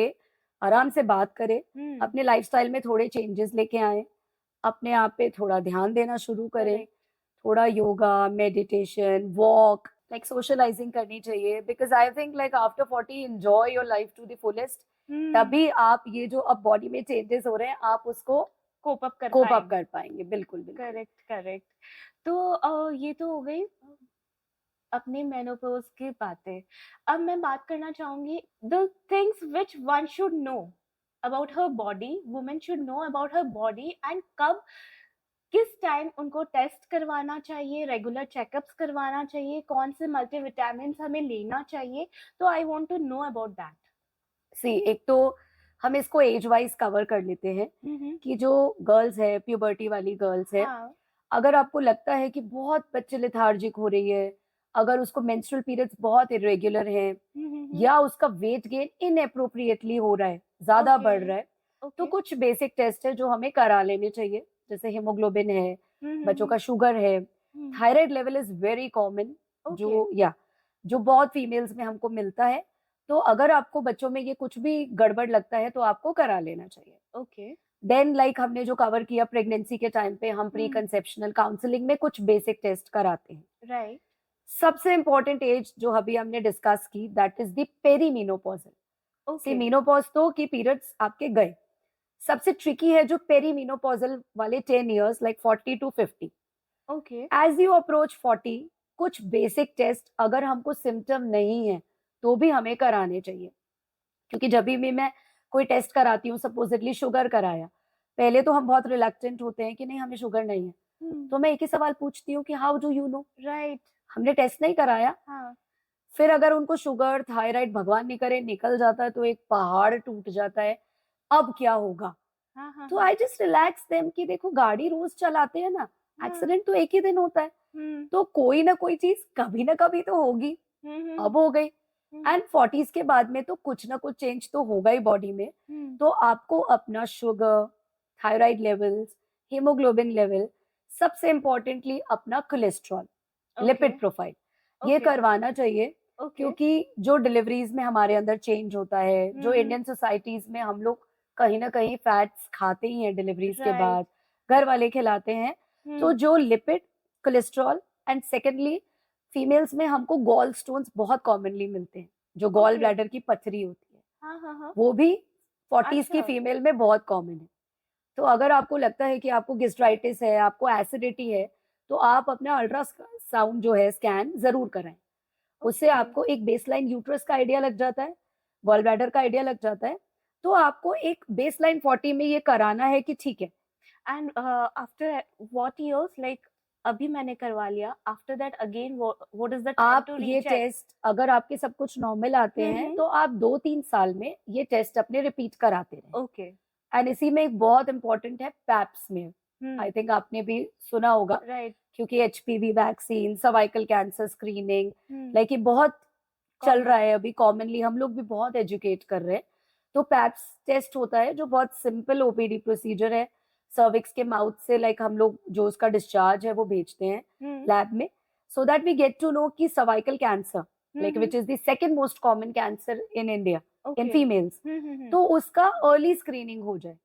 आराम से बात करें, अपने लाइफस्टाइल में थोड़े चेंजेस लेके आए, अपने आप पे थोड़ा ध्यान देना शुरू करें, थोड़ा yoga, meditation, walk, like socialising करनी चाहिए. Because I think like after 40 enjoy your life to the fullest. तभी आप ये जो अब बॉडी में चेंजेस हो रहे हैं आप उसको कोप अप कर पाएंगे. बिल्कुल बिल्कुल. Correct correct. तो ये तो हो गई अपने मेनोपॉज की बातें. अब मैं बात करना चाहूंगी the things which one should know about her body. Women should know about her body and कब किस टाइम उनको टेस्ट करवाना चाहिए, रेगुलर चेकअप्स करवाना चाहिए, कौन से मल्टीविटामिन हमें लेना चाहिए. तो I want to know about that. See, एक तो हम इसको एज वाइज कवर कर लेते हैं कि जो गर्ल्स है, प्यूबर्टी वाली गर्ल्स है, अगर आपको लगता है कि बहुत बच्चे लेथार्जिक हो रही है, अगर उसको मेंस्ट्रुअल पीरियड्स बहुत इरेगुलर हैं, या उसका वेट गेन इनएप्रोप्रिएटली हो रहा है, ज्यादा बढ़ रहा है, तो कुछ बेसिक टेस्ट है जो हमें करा लेने चाहिए. जैसे हीमोग्लोबिन है, बच्चों का शुगर है, thyroid level is very common, जो बहुत फीमेल्स में हमको मिलता है. तो अगर आपको बच्चों में ये कुछ भी गड़बड़ लगता है तो आपको करा लेना चाहिए. ओके. देन लाइक हमने जो कवर किया प्रेगनेंसी के टाइम पे, हम प्री कंसेप्शनल काउंसलिंग में कुछ बेसिक टेस्ट कराते हैं. राइट. सबसे इंपॉर्टेंट एज जो अभी हमने डिस्कस की, that is the perimenopausal. Okay. Menopause तो कि पीरियड्स आपके गए. सबसे ट्रिकी है जो पेरीमीनोपॉजल वाले 10 years, like 40 to 50. Okay. As you approach 40, कुछ बेसिक टेस्ट अगर हमको सिम्टम नहीं है तो भी हमें कराने चाहिए. क्योंकि जब भी मैं कोई टेस्ट कराती हूँ, सपोजिटली शुगर कराया, पहले तो हम बहुत रिलक्टेंट होते हैं कि नहीं हमें शुगर नहीं है. तो मैं एक ही सवाल पूछती हूँ कि how do you know. Right. हमने टेस्ट नहीं कराया. फिर अगर उनको शुगर, थायराइड भगवान नहीं करे निकल जाता है तो एक पहाड़ टूट जाता है. अब क्या होगा. तो आई जस्ट रिलैक्स देम कि देखो गाड़ी रोज चलाते हैं ना, एक्सीडेंट तो एक ही दिन होता है, तो कोई ना कोई चीज कभी ना कभी तो होगी. अब हो गई. एंड 40s के बाद में तो कुछ ना कुछ चेंज तो होगा ही बॉडी में. तो आपको अपना sugar, thyroid levels, haemoglobin level, सबसे इम्पोर्टेंटली अपना कोलेस्ट्रॉल, लिपिड प्रोफाइल, ये करवाना चाहिए. क्योंकि जो डिलीवरीज में हमारे अंदर चेंज होता है, जो इंडियन सोसाइटीज में हम लोग कहीं ना कहीं फैट्स खाते ही हैं डिलीवरीज के बाद, घर वाले खिलाते हैं. तो जो lipid, cholesterol and secondly females में हमको गॉल स्टोन्स बहुत कॉमनली मिलते हैं, जो गॉल ब्लैडर की पथरी होती है, वो भी 40s की फीमेल में बहुत कॉमन है. तो अगर आपको लगता है कि आपको गैस्ट्राइटिस है, आपको एसिडिटी है, तो आप अपना अल्ट्रासाउंड जो है स्कैन जरूर कराएं. उससे आपको एक बेसलाइन यूट्रस का आइडिया लग जाता है, गॉल ब्लैडर का आइडिया लग जाता है. तो आपको एक बेसलाइन 40 में ये कराना है कि ठीक है. And after what years, like अभी मैंने करवा लिया, after that again what is the time आप टू ये रीचेक. टेस्ट अगर आपके सब कुछ नॉर्मल आते हैं तो आप 2-3 साल में ये टेस्ट अपने रिपीट कराते रहें. ओके. एंड इसी में एक बहुत इंपॉर्टेंट है पैप्स में. आई थिंक आपने भी सुना होगा. राइट. क्योंकि HPV vaccine, cervical cancer screening, like ये बहुत चल रहा है अभी, कॉमनली हम लोग भी बहुत एजुकेट कर रहे हैं. तो पैप्स टेस्ट होता है जो बहुत सिंपल ओपीडी प्रोसीजर है. सर्विक्स के माउथ से लाइक हम लोग जो उसका डिस्चार्ज है वो भेजते हैं लैब में, so that we get to know कि cervical cancer, like which is the second most common cancer in India, in Okay. Females, तो उसका अर्ली स्क्रीनिंग हो जाए।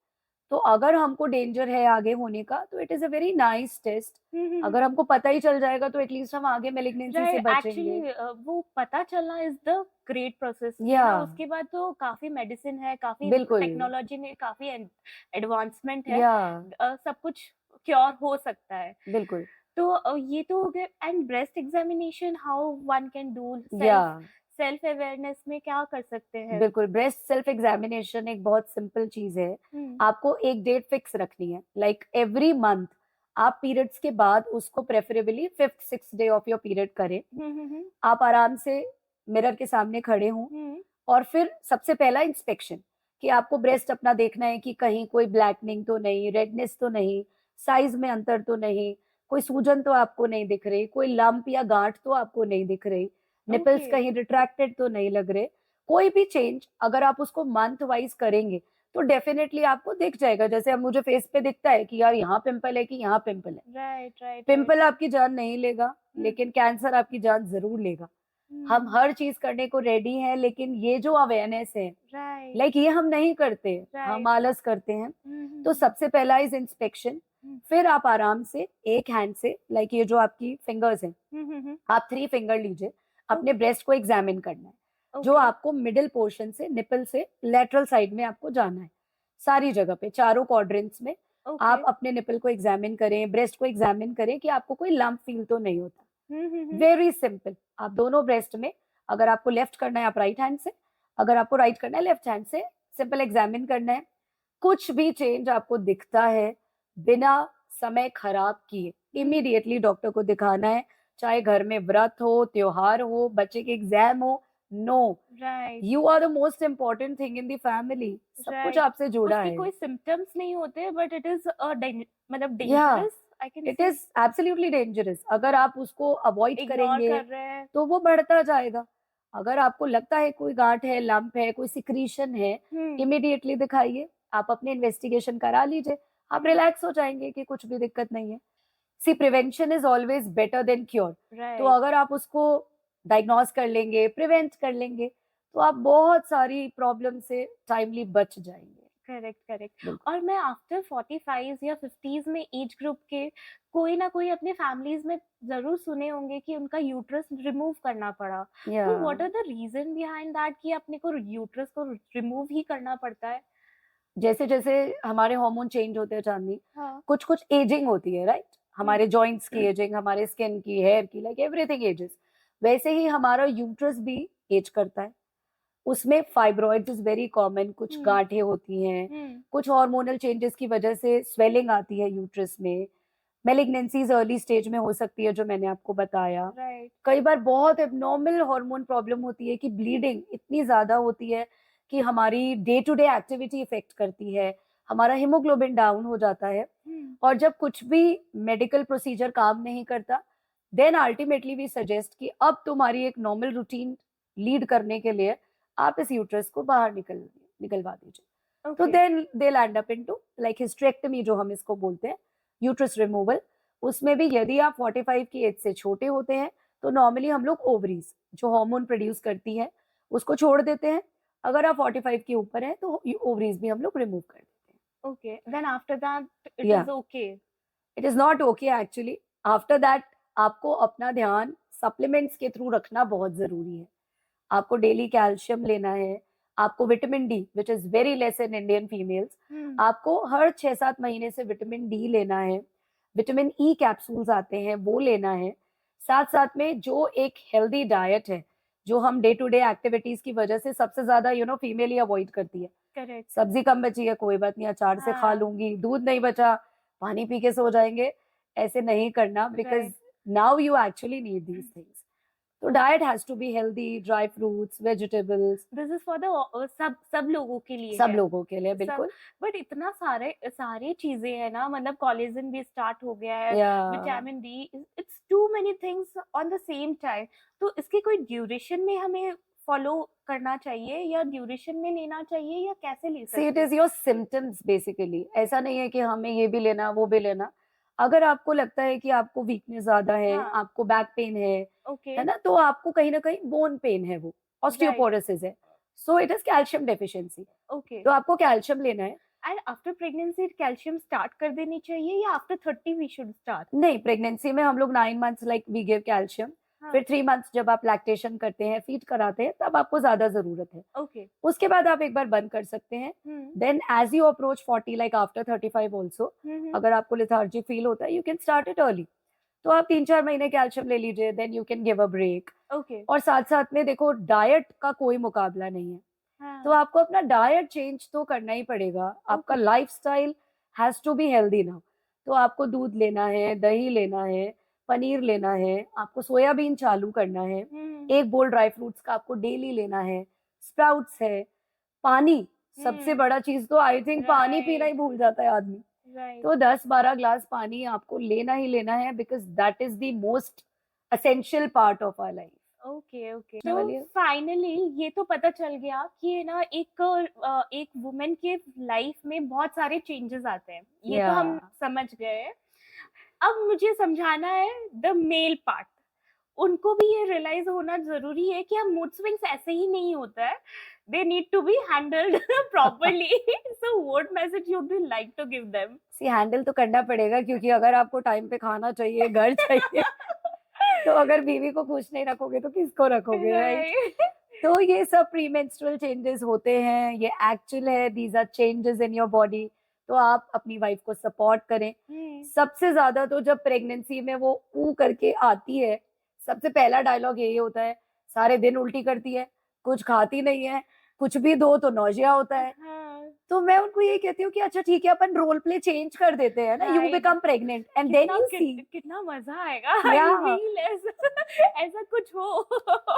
तो अगर हमको डेंजर है आगे होने का, तो it is a very nice test. अगर हमको पता ही चल जाएगा तो एटलीस्ट हम आगे मेलिग्नेंसी से राइट, बचेंगे। एक्चुअली वो पता चलना इज द ग्रेट प्रोसेस या ना, उसके बाद तो काफी मेडिसिन है, काफी बिल्कुल। टेक्नोलॉजी में काफी एडवांसमेंट है, या सब कुछ क्योर हो सकता है। बिल्कुल। तो ये तो हो गया। And breast examination, how one can do या सेल्फ अवेयरनेस में क्या कर सकते हैं? बिल्कुल, ब्रेस्ट सेल्फ एग्जामिनेशन एक बहुत सिंपल चीज है। आपको एक डेट फिक्स रखनी है, लाइक एवरी मंथ आप पीरियड्स के बाद उसको preferably 5th 6th day of your period करें। आप आराम से मिरर के सामने खड़े हों, और फिर सबसे पहला इंस्पेक्शन, कि आपको ब्रेस्ट अपना देखना है कि कहीं कोई ब्लैकनिंग तो नहीं, रेडनेस तो नहीं, साइज में अंतर तो नहीं, कोई सूजन तो आपको नहीं दिख रही, कोई लंप या गांठ तो आपको नहीं दिख रही, निपल्स Okay. कहीं रिट्रैक्टेड तो नहीं लग रहे। कोई भी चेंज अगर आप उसको मंथ वाइज करेंगे तो डेफिनेटली आपको दिख जाएगा। जैसे अब मुझे फेस पे दिखता है कि यार यहाँ पिंपल है कि यहाँ पिंपल है। Right right. पिंपल आपकी जान नहीं लेगा, लेकिन कैंसर आपकी जान जरूर लेगा। हम हर चीज करने को रेडी हैं, लेकिन ये जो अवेयरनेस है, राइट लाइक ये हम नहीं करते, हम राइट। आलस करते हैं। तो सबसे पहला इज इंस्पेक्शन। फिर आप आराम से एक हैंड से, लाइक ये जो आपकी फिंगर्स हैं, आप 3 फिंगर लीजिए, अपने ब्रेस्ट को एग्जामिन करना है। जो आपको मिडिल पोर्शन से, निपल से लेटरल साइड में आपको जाना है, सारी जगह पे, चारों क्वाड्रेंट्स में। आप अपने निपल को एग्जामिन करें, ब्रेस्ट को एग्जामिन करें कि आपको कोई लंप फील तो नहीं होता। Very simple. आप दोनों ब्रेस्ट में, अगर आपको लेफ्ट करना है आप राइट हैंड से, अगर आपको राइट करना है लेफ्ट हैंड से, सिंपल एग्जामिन करना है। कुछ भी चेंज आपको दिखता है, बिना समय खराब किए इमीडिएटली डॉक्टर को दिखाना है। चाहे घर में व्रत हो, त्योहार हो, बच्चे के एग्जाम हो, no, right. You are the most important thing in the family. सब कुछ Right. आपसे जुड़ा उसके है। कोई सिम्टम्स नहीं होते, बट इट इज मतलब या dangerous, I can it is absolutely dangerous. अगर आप उसको अवॉइड इग्नोर करेंगे कर रहे हैं। तो वो बढ़ता जाएगा। अगर आपको लगता है कोई गांठ है, लंप है, कोई सिक्रीशन है, इमीडिएटली दिखाइए। आप अपने इन्वेस्टिगेशन करा लीजिए, आप रिलैक्स हो जाएंगे कि कुछ भी दिक्कत नहीं है। See, prevention is always better than cure. तो अगर आप उसको डायग्नोज कर लेंगे, प्रिवेंट कर लेंगे, तो आप बहुत सारी प्रॉब्लम से टाइमली बच जाएंगे। Correct correct. और मैं आफ्टर 45 या 50s में एज ग्रुप के कोई ना कोई अपने फैमिलीज में जरूर सुने होंगे कि उनका यूट्रस रिमूव करना पड़ा। तो what are the reason behind that कि अपने को यूट्रस को रिमूव ही करना पड़ता है? जैसे जैसे हमारे हार्मोन चेंज होते हैं चांदनी, कुछ कुछ एजिंग होती है, राइट? हमारे जॉइंट्स की एजिंग, हमारे स्किन की, हेयर की, लाइक एवरीथिंग एजेस। वैसे ही हमारा यूट्रस भी एज करता है। उसमें फाइब्रॉइड्स इज वेरी कॉमन, कुछ गांठें होती हैं, कुछ हार्मोनल चेंजेस की वजह से स्वेलिंग आती है यूट्रस में। मेलिग्नेंसीज अर्ली स्टेज में हो सकती है, जो मैंने आपको बताया। कई बार बहुत एबनॉर्मल हार्मोन प्रॉब्लम होती है कि ब्लीडिंग इतनी ज्यादा होती है कि हमारी day to day activity effect करती है, हमारा हीमोग्लोबिन डाउन हो जाता है। और जब कुछ भी मेडिकल प्रोसीजर काम नहीं करता, देन अल्टीमेटली वी सजेस्ट कि अब तुम्हारी एक नॉर्मल रूटीन लीड करने के लिए आप इस यूट्रस को बाहर निकलवा दीजिए। तो then they land up into like hysterectomy, जो हम इसको बोलते हैं, यूट्रस रिमूवल। उसमें भी यदि आप 45 की एज से छोटे होते हैं तो नॉर्मली हम लोग ओवरीज, जो हार्मोन प्रोड्यूस करती है, उसको छोड़ देते हैं। अगर आप 45 के ऊपर हैं तो ओवरीज भी हम लोग रिमूव कर देते हैं। Okay, then after that it Yeah. Is okay? It is not okay actually. After that आपको अपना ध्यान सप्लीमेंट्स के थ्रू रखना बहुत जरूरी है। आपको डेली कैल्शियम लेना है, आपको vitamin D, which is very less in Indian females, आपको हर 6-7 महीने से विटामिन डी लेना है। विटामिन ई कैप्सूल्स आते हैं, वो लेना है। साथ साथ में जो एक हेल्दी डाइट है, जो हम डे टू डे एक्टिविटीज की वजह से सबसे ज्यादा फीमेल ही अवॉइड करती है। करेक्ट। सब्जी कम बची है, कोई बात नहीं, अचार से खा लूंगी। दूध नहीं बचा, पानी पी के सो जाएंगे। ऐसे नहीं करना, because now you actually need these things. तो diet has to be healthy, dry fruits, vegetables. This is for the सब लोगों के लिए, सब लोगों के लिए, बिल्कुल। बट इतना सारी चीजें है ना, मतलब कोलेजन भी स्टार्ट हो गया है, vitamin D, it's too many things on the same time. तो इसके कोई ड्यूरेशन में हमें फॉलो करना चाहिए, या ड्यूरेशन में लेना चाहिए, या कैसे ले सकते हैं? It is your symptoms basically. ऐसा नहीं है कि हमें ये भी लेना वो भी लेना। अगर आपको लगता है कि आपको वीकनेस ज्यादा है, आपको बैक पेन है ना, तो आपको कहीं ना कहीं बोन पेन है, वो ऑस्टियोपोरोसिस है, so it is calcium deficiency. Okay. तो आपको कैल्शियम लेना है। And after pregnancy calcium start कर देनी चाहिए या आफ्टर 30 वी शुड स्टार्ट? नहीं, प्रेगनेंसी में हम लोग 9 months like we give calcium. हाँ। फिर 3 मंथ्स जब आप लैक्टेशन करते हैं, फीड कराते हैं, तब आपको ज्यादा जरूरत है। ओके। उसके बाद आप एक बार बंद कर सकते हैं। Then as you approach 40 like after 35 also, अगर आपको लेथार्जी फील होता है, you can start it early. तो आप 3-4 महीने कैल्शियम ले लीजिए, then you can give a break. Okay. और साथ साथ में देखो, डाइट का कोई मुकाबला नहीं है। तो आपको अपना डाइट चेंज तो करना ही पड़ेगा। आपका lifestyle has to be healthy now. तो आपको दूध लेना है, दही लेना है, पनीर लेना है, आपको सोयाबीन चालू करना है, एक बोल ड्राई फ्रूट्स का आपको डेली लेना है, स्प्राउट्स है, पानी सबसे बड़ा चीज तो आई थिंक पानी पीना ही भूल जाता है आदमी। तो 10-12 ग्लास पानी आपको लेना ही लेना है, because that is the most essential part of our life. Okay. Okay. होने वाली तो है। फाइनली ये तो पता चल गया कि ना एक वुमेन के लाइफ में बहुत सारे चेंजेस आते हैं, ये तो हम Yeah. समझ गए। अब मुझे समझाना है द मेल पार्ट। उनको भी ये रियलाइज होना जरूरी है कि हम मूड स्विंग्स ऐसे ही नहीं होता है, they need to be handled properly. So what message you would like to give them? See handle तो करना पड़ेगा, क्योंकि अगर आपको टाइम पे खाना चाहिए, घर चाहिए, तो अगर बीवी को खुश नहीं रखोगे तो किसको रखोगे, राइट? तो ये सब प्रीमेंस्ट्रुअल चेंजेस होते हैं, ये एक्चुअल है, these are changes in your body. तो आप अपनी वाइफ को सपोर्ट करें। सबसे ज्यादा तो जब प्रेगनेंसी में वो ऊ करके आती है, सबसे पहला डायलॉग यही होता है, सारे दिन उल्टी करती है, कुछ खाती नहीं है, कुछ भी दो तो नौजिया होता है। तो मैं उनको यही कहती हूँ कि अच्छा ठीक है, अपन रोल प्ले चेंज कर देते हैं ना, you become pregnant and then you see कितना मजा आएगा। Yeah. I feel ऐसा कुछ हो।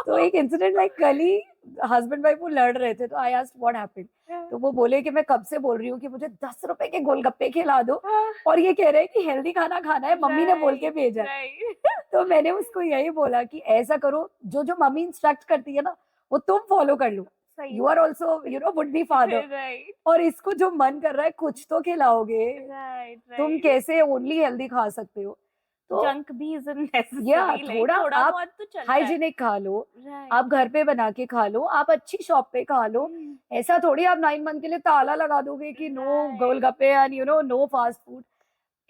तो एक इंसिडेंट लाइक कल ही हस्बैंड वाइफ वो लड़ रहे थे, तो आई आस्क्ड व्हाट हैपेंड। तो वो बोले कि मैं कब से बोल रही हूँ कि मुझे 10 रुपए के गोलगप्पे खिला दो, और ये कह रहे हैं कि हेल्दी खाना खाना है, मम्मी ने बोल के भेजा है। तो मैंने उसको यही बोला कि ऐसा करो, जो जो मम्मी इंस्ट्रक्ट करती है ना, वो तुम फॉलो कर लो। You are also you know would be father, और इसको जो मन कर रहा है कुछ तो खिलाओगे। तुम कैसे ओनली हेल्दी खा सकते हो? तो जंक भी इज नेसेसरी, या थोड़ा आप बहुत तो चलता है। हाइजीनिक खा लो, आप घर पे बना के खा लो, आप अच्छी शॉप पे खा लो। ऐसा थोड़ी आप 9 मंथ के लिए ताला लगा दोगे कि no golgappe and you know no fast food.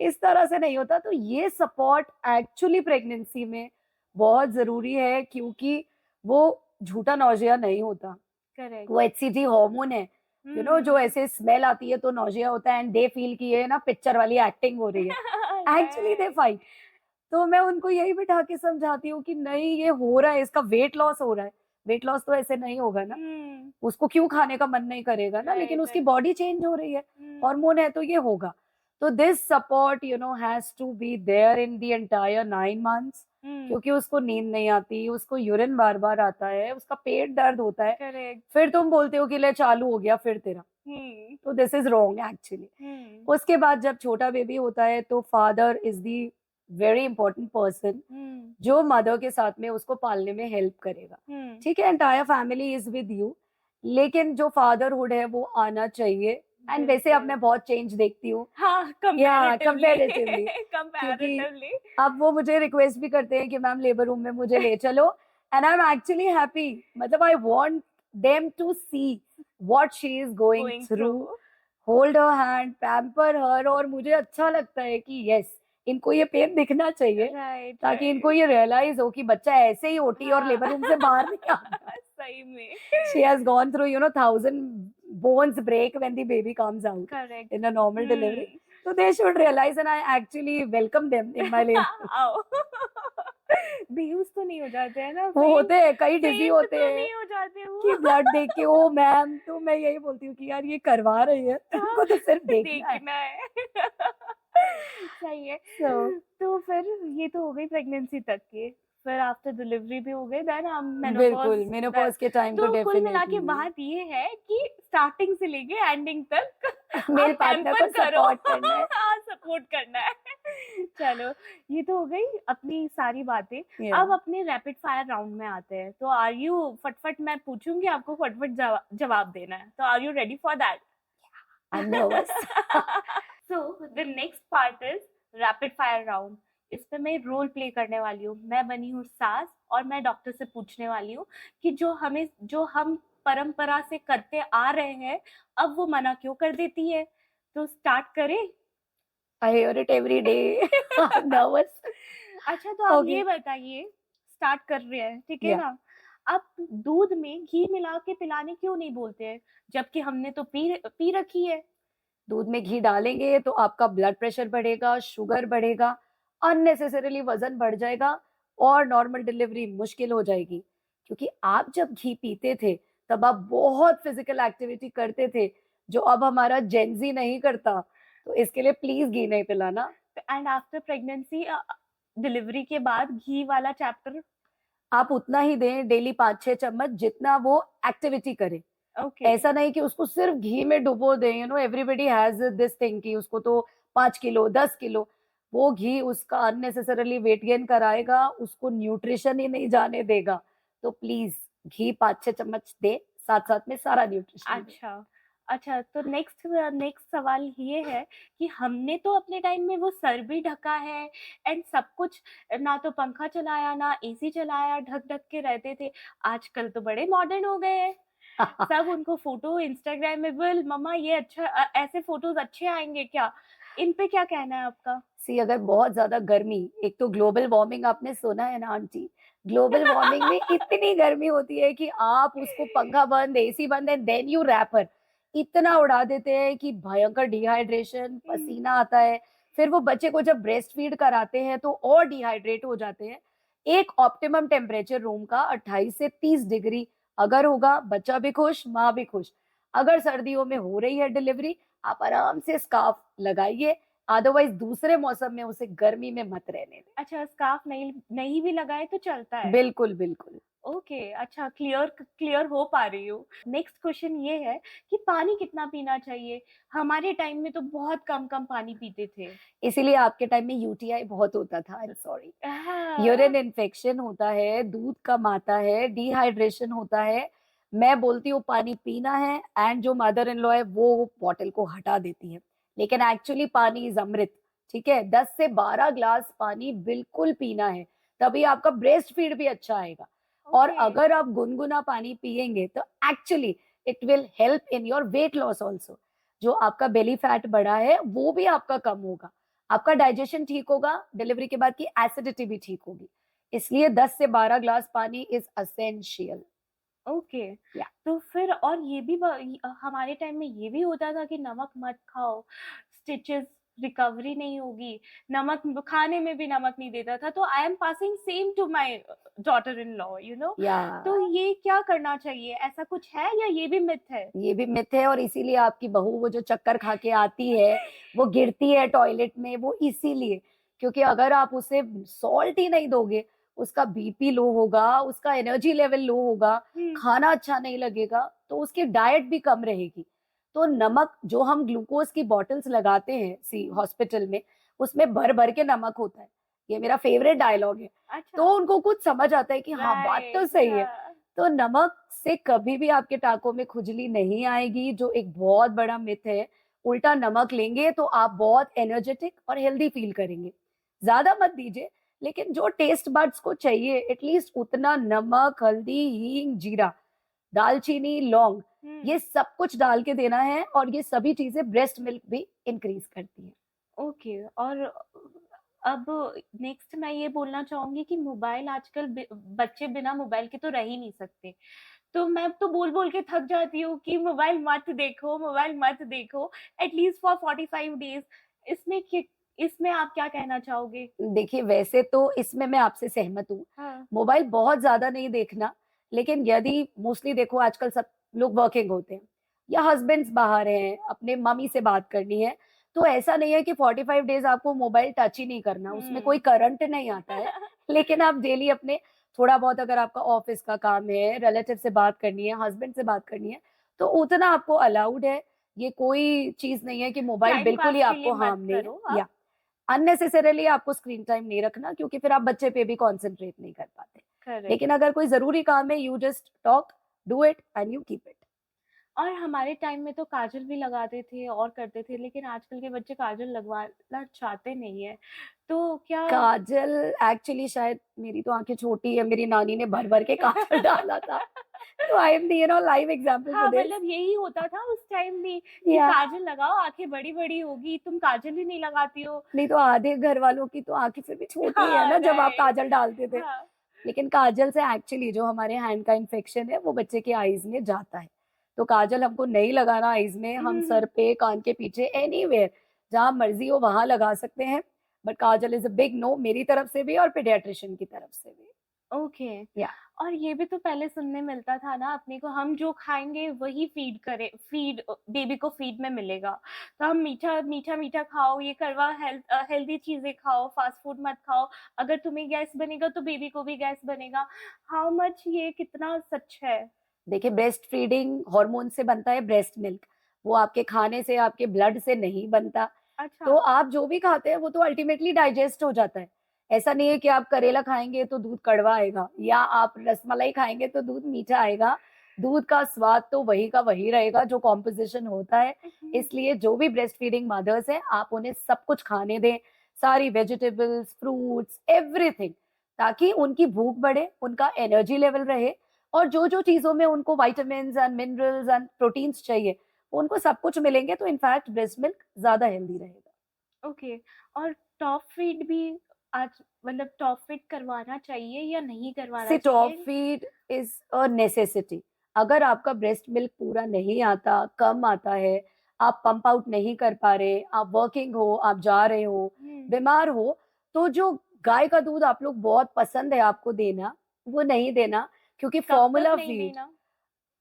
इस तरह से नहीं होता। तो ये सपोर्ट एक्चुअली प्रेगनेंसी में बहुत जरूरी है, क्योंकि वो झूठा नौजिया नहीं होता। करेक्ट। वो HCG हार्मोन है, यू नो, जो ऐसे स्मेल आती है तो नौजिया होता है, एंड दे फील कि ये ना पिक्चर वाली एक्टिंग हो रही है। Actually they fight. तो मैं उनको यही बिठा के समझाती हूँ कि नहीं, ये हो रहा है, इसका वेट लॉस हो रहा है। वेट लॉस तो ऐसे नहीं होगा ना, उसको क्यों खाने का मन नहीं करेगा ना, लेकिन उसकी बॉडी चेंज हो रही है, हार्मोन है, तो ये होगा। तो this support you know has to be there in the entire 9 months, क्योंकि उसको नींद नहीं आती, उसको यूरिन बार बार आता है, उसका पेट दर्द होता है। करेक्ट। फिर तुम बोलते हो कि ले चालू हो गया फिर तेरा। तो दिस इज रॉन्ग एक्चुअली। उसके बाद जब छोटा बेबी होता है, तो father is the very important person, जो मदर के साथ में उसको पालने में हेल्प करेगा। ठीक है, entire family is with you, लेकिन जो फादरहुड है वो आना चाहिए। एंड वैसे अब मैं बहुत चेंज देखती हूँ। हाँ, कंपैरेटिवली। कंपैरेटिवली। अब वो मुझे रिक्वेस्ट भी करते हैं कि मैम लेबर रूम में मुझे ले चलो, and I am actually happy. मतलब I want them to see what she is going through, hold her hand, pamper her, और मुझे अच्छा लगता है कि यस, इनको ये पेन दिखना चाहिए, ताकि इनको ये रियलाइज हो कि बच्चा ऐसे ही ओटी और लेबर रूम से बाहर नहीं आता। सही में। She has gone through, you know, 1,000 bones break when the baby comes out. Correct. In a normal delivery. So they should realize, and I actually welcome them in my labor. बेहोश तो नहीं हो जाते हैं ना? वो होते हैं, कई डिजी होते तो हैं नहीं हो जाते वो। कि ब्लड देख के ओ मैम, तो मैं यही बोलती हूँ कि यार ये करवा रही है, तुमको तो सिर्फ देखना है। सही है। तो फिर ये तो हो गई प्रेगनेंसी तक के, फिर आफ्टर डिलीवरी भी हो गए, देन हम बिल्कुल मेनोपॉज के टाइम तो कुल मिला के डेफिनेटली बात ये है कि स्टार्टिंग से लेके एंडिंग तक मेल पार्टनर को सपोर्ट करना है। हाँ, सपोर्ट करना है। चलो, ये तो हो गई अपनी सारी बातें। Yeah. अब अपने रैपिड फायर राउंड में आते हैं। तो आर यू, फटफट मैं पूछूंगी, आपको फटफट जवाब देना है। तो are you ready for that? I'm nervous. So the next part is rapid fire round. इस पे मैं रोल प्ले करने वाली हूँ। मैं बनी हूँ सास, और मैं डॉक्टर से पूछने वाली हूँ कि जो हम परंपरा से करते आ रहे हैं, अब वो मना क्यों कर देती है? तो स्टार्ट करें। I hear it every day. I'm nervous. अच्छा, तो आप Okay. ये बताइए, स्टार्ट कर रहे हैं, ठीक है Yeah. ना? आप दूध में घी मिला के पिलाने क्यों नहीं बोलते हैं, जबकि हमने तो पी रखी है? दूध में घी डालेंगे तो आपका ब्लड प्रेशर बढ़ेगा, शुगर बढ़ेगा, अननेसेसरीली वजन बढ़ जाएगा और नॉर्मल डिलीवरी मुश्किल हो जाएगी। क्योंकि आप जब घी पीते थे, तब आप बहुत फिजिकल एक्टिविटी करते थे, जो अब हमारा जेनजी नहीं करता। तो इसके लिए प्लीज घी नहीं पिलाना। एंड आफ्टर प्रेगनेंसी, डिलीवरी के बाद घी वाला चैप्टर? आप उतना ही दें, डेली 5-6 चम्मच, जितना वो एक्टिविटी करे। ओके। ऐसा नहीं कि उसको सिर्फ घी में डुबो दें। एवरीबडी हैज दिस थिंग कि उसको तो 5 किलो 10 किलो, वो घी उसका अननेसेसरली वेट गेन कराएगा, उसको न्यूट्रिशन ही नहीं जाने देगा। तो प्लीज घी 5-6 चम्मच दे, साथ साथ में सारा न्यूट्रिशन दे। अच्छा, अच्छा, तो नेक्स्ट नेक्स्ट सवाल ये है कि हमने तो अपने टाइम में वो सर भी ढका है एंड सब कुछ, ना तो पंखा चलाया ना एसी चलाया, ढक ढक के रहते थे। आजकल तो बड़े मॉडर्न हो गए हैं, सब उनको फोटो इंस्टाग्रामेबल, मम्मा ये अच्छा, ऐसे फोटोज अच्छे आएंगे क्या? इन पे क्या कहना है आपका? सी, अगर बहुत ज्यादा गर्मी, एक तो ग्लोबल वार्मिंग आपने सुना है ना आंटी, ग्लोबल वार्मिंग में इतनी गर्मी होती है कि आप उसको पंखा बंद एसी बंद एंड देन यू रैपर इतना उड़ा देते हैं कि भयंकर डिहाइड्रेशन, पसीना आता है। फिर वो बच्चे को जब ब्रेस्ट फीड कराते हैं तो और डिहाइड्रेट हो जाते हैं। एक ऑप्टिमम टेम्परेचर रूम का 28 से 30 डिग्री अगर होगा, बच्चा भी खुश, माँ भी खुश। अगर सर्दियों में हो रही है डिलीवरी, आप आराम से स्कार्फ लगाइए, अदरवाइज दूसरे मौसम में उसे गर्मी में मत रहने दें। अच्छा, स्कार्फ नहीं नहीं भी लगाए तो चलता है? बिल्कुल बिल्कुल। ओके, अच्छा, क्लियर क्लियर हो पा रही हूँ। नेक्स्ट क्वेश्चन ये है कि पानी कितना पीना चाहिए? हमारे टाइम में तो बहुत कम कम पानी पीते थे। इसीलिए आपके टाइम में यूटीआई बहुत होता था। I am sorry. हाँ। यूरिन इन्फेक्शन होता है, दूध कम आता है, डिहाइड्रेशन होता है। मैं बोलती हूँ पानी पीना है, एंड जो मदर इन लॉ है वो बॉटल को हटा देती है, लेकिन एक्चुअली पानी इज अमृत। ठीक है, 10 से 12 ग्लास पानी बिल्कुल पीना है, तभी आपका ब्रेस्ट फीड भी अच्छा आएगा। और ओके। अगर आप गुनगुना पानी पिएंगे तो actually it will help in your weight loss also. जो आपका बेली फैट बढ़ा है वो भी आपका कम होगा, आपका डाइजेशन ठीक होगा, डिलीवरी के बाद की एसिडिटी भी ठीक होगी। इसलिए 10 से 12 ग्लास पानी इज असेंशियल। ओके। या तो फिर और ये भी हमारे टाइम में ये भी होता था कि नमक मत खाओ, स्टिचेस रिकवरी नहीं होगी, नमक खाने में भी नमक नहीं देता था। तो I am passing same to my daughter in law, या तो ये क्या करना चाहिए? ऐसा कुछ है या ये भी मिथ है? ये भी मिथ है, और इसीलिए आपकी बहू वो जो चक्कर खा के आती है, वो गिरती है टॉयलेट में, वो इसीलिए। क्योंकि अगर आप उसे सॉल्ट ही नहीं दोगे, उसका बीपी लो होगा, उसका एनर्जी लेवल लो होगा, हम्म। खाना अच्छा नहीं लगेगा, तो उसकी डाइट भी कम रहेगी। तो नमक जो हम ग्लूकोज की बॉटल्स लगाते हैं सी हॉस्पिटल में, उसमें भर भर के नमक होता है। ये मेरा फेवरेट डायलॉग है। अच्छा। तो उनको कुछ समझ आता है कि हाँ, बात तो राइट। सही है। तो नमक से कभी भी आपके टाकों में खुजली नहीं आएगी, जो एक बहुत बड़ा मिथ है। उल्टा नमक लेंगे तो आप बहुत एनर्जेटिक और हेल्दी फील करेंगे। ज्यादा मत दीजिए, लेकिन जो टेस्ट बड्स को चाहिए एटलीस्ट उतना नमक, हल्दी, हींग, जीरा, दालचीनी, लौंग, ये सब कुछ डाल के देना है, और ये सभी चीजें ब्रेस्ट मिल्क भी इंक्रीज करती है। ओके। और अब नेक्स्ट मैं ये बोलना चाहूंगी कि मोबाइल आजकल बच्चे बिना मोबाइल के तो रह ही नहीं सकते। तो मैं तो बोल बोल के थक जाती हूँ कि मोबाइल मत देखो, मोबाइल मत देखो, एटलीस्ट फॉर 45 डेज। इसमें आप क्या कहना चाहोगे? देखिए, वैसे तो इसमें मैं आपसे सहमत हूँ। हाँ। मोबाइल बहुत ज्यादा नहीं देखना, लेकिन यदि मोस्टली देखो आजकल सब लोग वर्किंग होते हैं, या हस्बैंड्स बाहर हैं, अपने मम्मी से बात करनी है, तो ऐसा नहीं है कि 45 डेज आपको मोबाइल टच ही नहीं करना, उसमें कोई करंट नहीं आता है। लेकिन आप डेली अपने थोड़ा बहुत, अगर आपका ऑफिस का काम है, रिलेटिव से बात करनी है, हस्बैंड से बात करनी है, तो उतना आपको अलाउड है। ये कोई चीज नहीं है कि मोबाइल टाइम बिल्कुल पास ही के लिए आपको मत हार्म नहीं है। करो या आप। अननेसेसरली आपको स्क्रीन टाइम नहीं रखना, क्योंकि फिर आप बच्चे पे भी कॉन्सेंट्रेट नहीं कर पाते। करेक्ट। लेकिन अगर कोई जरूरी काम है, you just talk, do it and you keep it. और हमारे टाइम में तो काजल भी लगाते थे और करते थे, लेकिन आजकल के बच्चे काजल लगवाना चाहते नहीं है। तो क्या काजल एक्चुअली शायद मेरी तो आंखें छोटी है, मेरी नानी ने भर भर के काजल डाला था, तो I am the live example for हाँ, दिस। मतलब यही होता था उस टाइम भी कि या काजल लगाओ, आंखें बड़ी-बड़ी होगी, तुम काजल ही नहीं लगाती हो। नहीं तो आधे घर वालों की तो आंखें फिर भी छोटी है हाँ, ना जब आप राइट। काजल डालते थे। हाँ। लेकिन काजल से एक्चुअली जो हमारे हैंड का इन्फेक्शन है वो बच्चे के आईज में जाता है। तो काजल हमको नहीं लगाना आईज में, हुँ, हम हुँ, सर हुँ। पे, कान के पीछे, एनीवेयर जहाँ मर्जी हो वहां लगा सकते हैं। But kajal is a big no मेरी तरफ से भी और पीडियाट्रिशियन की तरफ से भी। ओके। या और ये भी तो पहले सुनने मिलता था ना अपने को, हम जो खाएँगे वही बेबी को फीड में मिलेगा। तो हम मीठा खाओ, ये कड़वा हेल्दी चीज़ें खाओ, फास्ट फूड मत खाओ। अगर तुम्हें गैस बनेगा तो बेबी को भी गैस बनेगा। हाउ मच ये कितना सच है? देखिए, ब्रेस्ट फीडिंग हार्मोन से बनता है ब्रेस्ट मिल्क, वो आपके खाने से, आपके ब्लड से नहीं बनता। अच्छा। तो आप जो भी खाते हैं वो तो अल्टीमेटली डाइजेस्ट हो जाता है। ऐसा नहीं है कि आप करेला खाएँगे तो दूध कड़वा आएगा या आप रसमलाई खाएँगे तो दूध मीठा आएगा। दूध का स्वाद तो वही का वही रहेगा जो कॉम्पोज़िशन होता है। हुँ, इसलिए जो भी ब्रेस्ट फीडिंग मदर्स हैं, आप उन्हें सब कुछ खाने दें, सारी वेजिटेबल्स, फ्रूट्स, एवरीथिंग, ताकि उनकी भूख बढ़े, उनका एनर्जी लेवल रहे और जो-जो चीज़ों में उनको vitamins and minerals and proteins चाहिए, उनको सब कुछ मिलेंगे तो इनफैक्ट ब्रेस्ट मिल्क ज़्यादा हेल्दी रहेगा। ओके। और टॉप फीड भी आज मतलब टॉप फीड करवाना चाहिए या नहीं करवाना सिट ऑफ चाहिए? Feed is a necessity. अगर आपका ब्रेस्ट मिल्क पूरा नहीं आता, कम आता है, आप पंप आउट नहीं कर पा रहे, आप वर्किंग हो, आप जा रहे हो, हुँ। बीमार हो, तो जो गाय का दूध आप लोग बहुत पसंद है आपको देना, वो नहीं देना, क्योंकि कब तक फॉर्मूला नहीं फीड देना?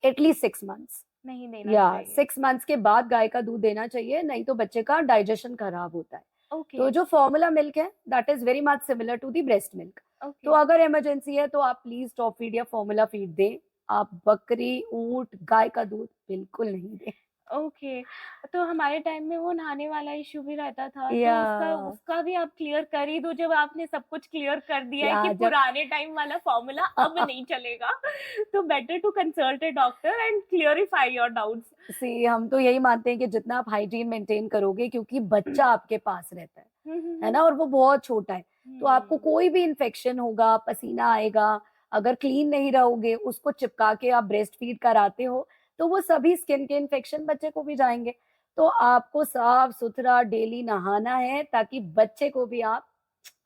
एटलीस्ट 6 मंथ्स, नहीं देना या चाहिए। 6 मंथ्स के बाद गाय का दूध देना चाहिए, नहीं तो बच्चे का डाइजेशन खराब होता है। ओके, तो जो फॉर्मूला मिल्क है that is very much similar to the breast milk. तो ओके, अगर इमरजेंसी है तो आप प्लीज टॉप फीड या फॉर्मूला फीड दें। आप बकरी, ऊंट, गाय का दूध बिल्कुल नहीं दें। ओके। तो हमारे टाइम में वो नहाने वाला इश्यू भी रहता था, तो या उसका उसका भी आप क्लियर कर ही दो जब आपने सब कुछ क्लियर कर दिया है कि या जब पुराने टाइम वाला फ़ॉर्मूला अब नहीं चलेगा। तो better to consult a doctor and clarify your doubts. See हम तो यही मानते हैं कि जितना आप हाइजीन मेंटेन करोगे, क्योंकि बच्चा आपके पास रहता हुँ, हुँ, है हुँ। ना, और वो बहुत छोटा है, तो आपको हुँ। कोई भी इन्फेक्शन होगा, पसीना आएगा, अगर क्लीन नहीं रहोगे, उसको चिपका के आप ब्रेस्ट फीड कराते हो, तो वो सभी स्किन के इन्फेक्शन बच्चे को भी जाएँगे। तो आपको साफ-सुथरा डेली नहाना है ताकि बच्चे को भी आप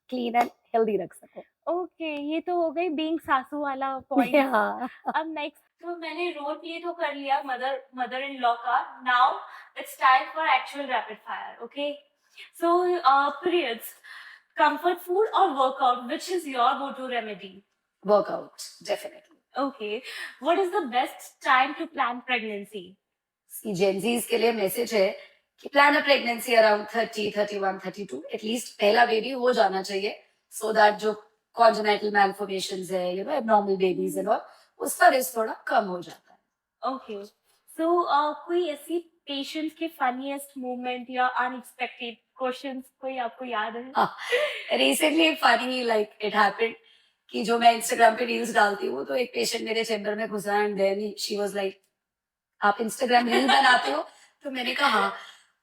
क्लीन एंड हेल्दी रख सको। ओके, ये तो हो गई बीइंग सासू वाला पॉइंट। हाँ। अब नेक्स्ट तो मैंने रोल प्ले तो कर लिया मदर इन लॉ का। Now it's time for actual rapid fire. Okay, so periods, comfort food or workout, which is your go-to remedy? Workout definitely. Okay, what is the best time to plan pregnancy? See Gen Zs के लिए मैसेज है कि plan a pregnancy around 30, 31, 32, at least पहला बेबी हो जाना चाहिए, सो दैट जो कॉन्जेनिटल मैल्फॉर्मेशंस है, abnormal babies and Hmm. All, उसका रिस्क थोड़ा कम हो जाता है। Okay, so कोई ऐसी पेशेंट्स के फनीएस्ट मोमेंट या अनएक्सपेक्टेड क्वेश्चंस कोई आपको याद है? हाँ, recently funny like it happened कि जो मैं इंस्टाग्राम पे रील्स डालती हूँ, तो एक पेशेंट मेरे चैम्बर में घुसा and then she was like, आप इंस्टाग्राम रील बनाते हो? तो मैंने कहा हाँ।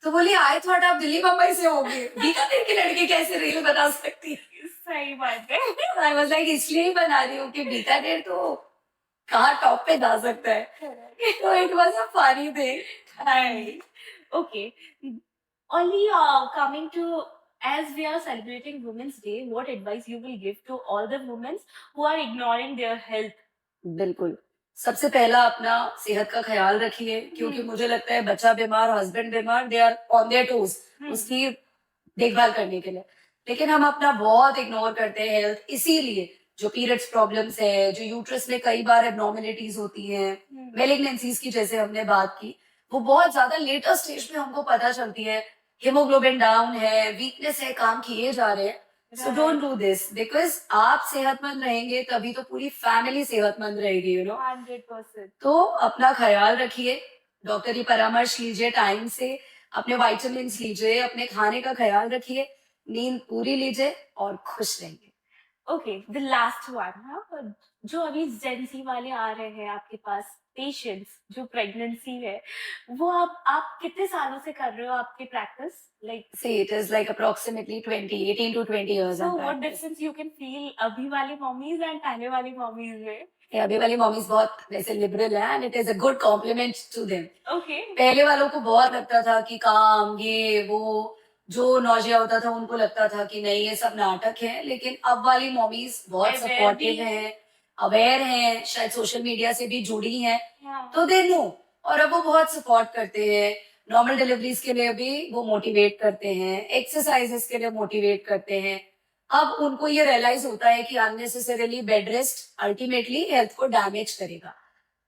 तो बोली, आई थॉट आप दिल्ली मुंबई से होगे, बीकानेर की लड़की कैसे रील बना सकती है? सही बात है। आई वाज लाइक, इसलिए ही बना रही हूँ कि बीकानेर तो कहाँ टॉप पे जा सकता है। Correct. तो it was a funny thing. Right. Okay. Only coming to, as we are celebrating Women's Day, what advice you will give to all the women who are ignoring their health? बिल्कुल। सबसे पहला अपना सेहत का ख़्याल रखिए, क्योंकि हम्म, मुझे लगता है बच्चा बीमार, हस्बैंड बीमार, they are on their toes hmm, उसकी देखभाल करने के लिए। लेकिन हम अपना बहुत इग्नोर करते हैं हेल्थ, इसीलिए जो पीरियड्स प्रॉब्लम्स है, जो यूट्रस में कई बार एब्नॉर्मलिटीज़ होती हैं, हम्म, मैलिग्नेंसीज़ की जैसे हमने बात की, वो बहुत ज़्यादा लेटर स्टेज में हमको पता चलती है। हीमोग्लोबिन डाउन है, वीकनेस है, काम किए जा रहे हैं। So don't right. Do this, because आप सेहतमंद रहेंगे तभी तो पूरी फैमिली सेहतमंद रहेगी, 100%. तो अपना ख़्याल रखिए, डॉक्टर की परामर्श लीजिए टाइम से, अपने विटामिन्स लीजिए, अपने खाने का ख़्याल रखिए, नींद पूरी लीजिए और खुश रहिए। Okay, the last one, हाँ, जो अभी जेंसी वाले आ रहे हैं आपके पास, पेशेंस जो प्रेगनेंसी है, वो आप कितने सालों से कर रहे हो आपकी practice, like See, it is like approximately 18 to 20 years so I'm what practicing. Difference you can feel अभी वाली मम्मीज एंड पहले वाली मम्मीज में? ये अभी वाली मॉमीज बहुत वैसे लिबरल है and it is a good compliment to them. Okay, पहले वालों को बहुत लगता था कि काम ये वो जो नौजिया होता था उनको लगता था कि नहीं ये सब नाटक है, लेकिन अब वाली मॉमीज बहुत Aware भी सपोर्टिव है. हैं, अवेयर हैं, शायद सोशल मीडिया से भी जुड़ी हैं, हाँ. तो दे नो. और अब वो बहुत सपोर्ट करते हैं. नॉर्मल डिलीवरीज के लिए भी वो मोटिवेट करते हैं, एक्सरसाइजेस के लिए मोटिवेट करते हैं. अब उनको ये रियलाइज होता है कि unnecessarily bed rest ultimately health को डैमेज करेगा.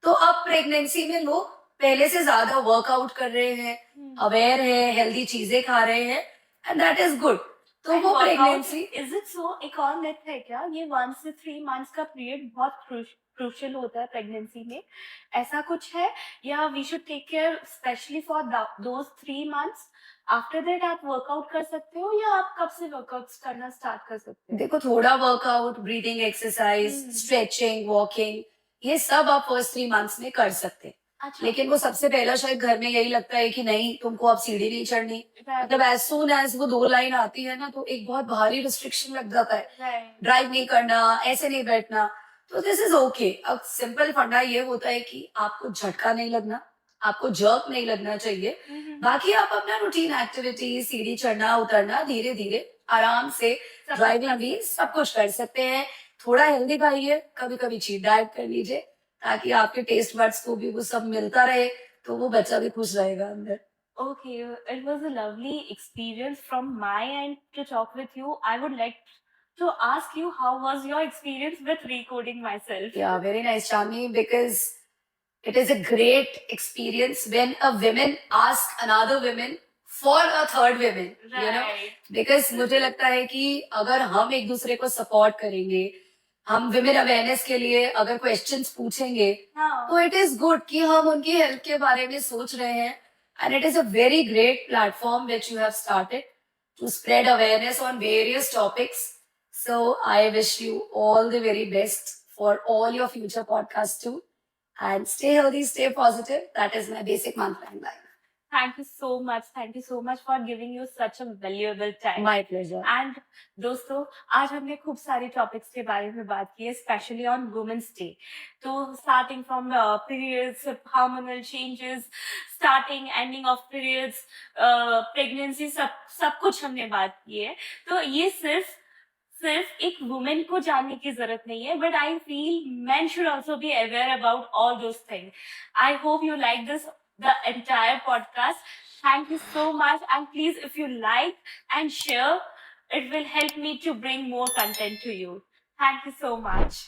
तो अब प्रेगनेंसी में लोग पहले से ज्यादा वर्कआउट कर रहे हैं, अवेयर है, हेल्दी चीजें खा रहे हैं एंड दैट इज गुड. तो वो प्रेगनेंसी इज इट सो? एक और मिथ है क्या ये 1 से 3 मंथ्स का पीरियड बहुत क्रूशियल होता है प्रेगनेंसी में, ऐसा कुछ है? या we should take care specially for those 3 months, after that आप वर्कआउट कर सकते हो, या आप कब से वर्कआउट करना स्टार्ट कर सकते हो? देखो, थोड़ा workout, breathing exercise, stretching, walking, ये सब आप फर्स्ट 3 मंथ्स में कर सकते हैं. अच्छा, लेकिन वो सबसे पहला शायद घर में यही लगता है कि नहीं तुमको अब सीढ़ी नहीं चढ़नी. मतलब एज सून एज वो 2 लाइन आती है ना तो एक बहुत भारी रिस्ट्रिक्शन लग जाता है. राइट, ड्राइव नहीं करना, ऐसे नहीं बैठना. तो दिस इज ओके. अब सिंपल फंडा ये होता है कि आपको झटका नहीं लगना, आपको जर्क नहीं लगना चाहिए. बाकी आप अपना रूटीन एक्टिविटी, सीढ़ी चढ़ना उतरना धीरे धीरे आराम से, ड्राइविंग भी सब कुछ कर सकते हैं. थोड़ा हेल्दी खाइए, कभी कभी चीट डाइट कर लीजिए ताकि आपके टेस्ट बड्स को भी वो सब मिलता रहे, तो वो बच्चा भी खुश रहेगा अंदर. okay, it was a lovely experience from my end to talk with you. I would like to ask you, how was your experience with recoding myself? Yeah, very nice, Shami, because it is a great experience when a woman asks another woman for a third woman, you know, Right. because मुझे लगता है कि अगर हम एक दूसरे को सपोर्ट करेंगे, हम विमेन अवेयरनेस के लिए अगर क्वेश्चंस पूछेंगे, हाँ. तो इट इज गुड कि हम उनकी हेल्थ के बारे में सोच रहे हैं. And it is a very great platform which you have started to spread awareness on various topics. So I wish you all the very best for all your future podcast too. And stay healthy, stay positive. That is my basic mantra in life. Thank you so much. Thank you so much for giving you such a valuable time. My pleasure. And दोस्तों, आज हमने खूब सारे टॉपिक्स के बारे में बात की है, स्पेशली ऑन वुमेन्स डे. तो starting from periods, hormonal changes, starting ending of periods, pregnancy, सब कुछ हमने बात की है. तो ये सिर्फ एक वुमेन को जानने की जरूरत नहीं है, but I feel men should also be aware about all those things. I hope you like the entire podcast. Thank you so much, and please, if you like and share, it will help me to bring more content to you. Thank you so much.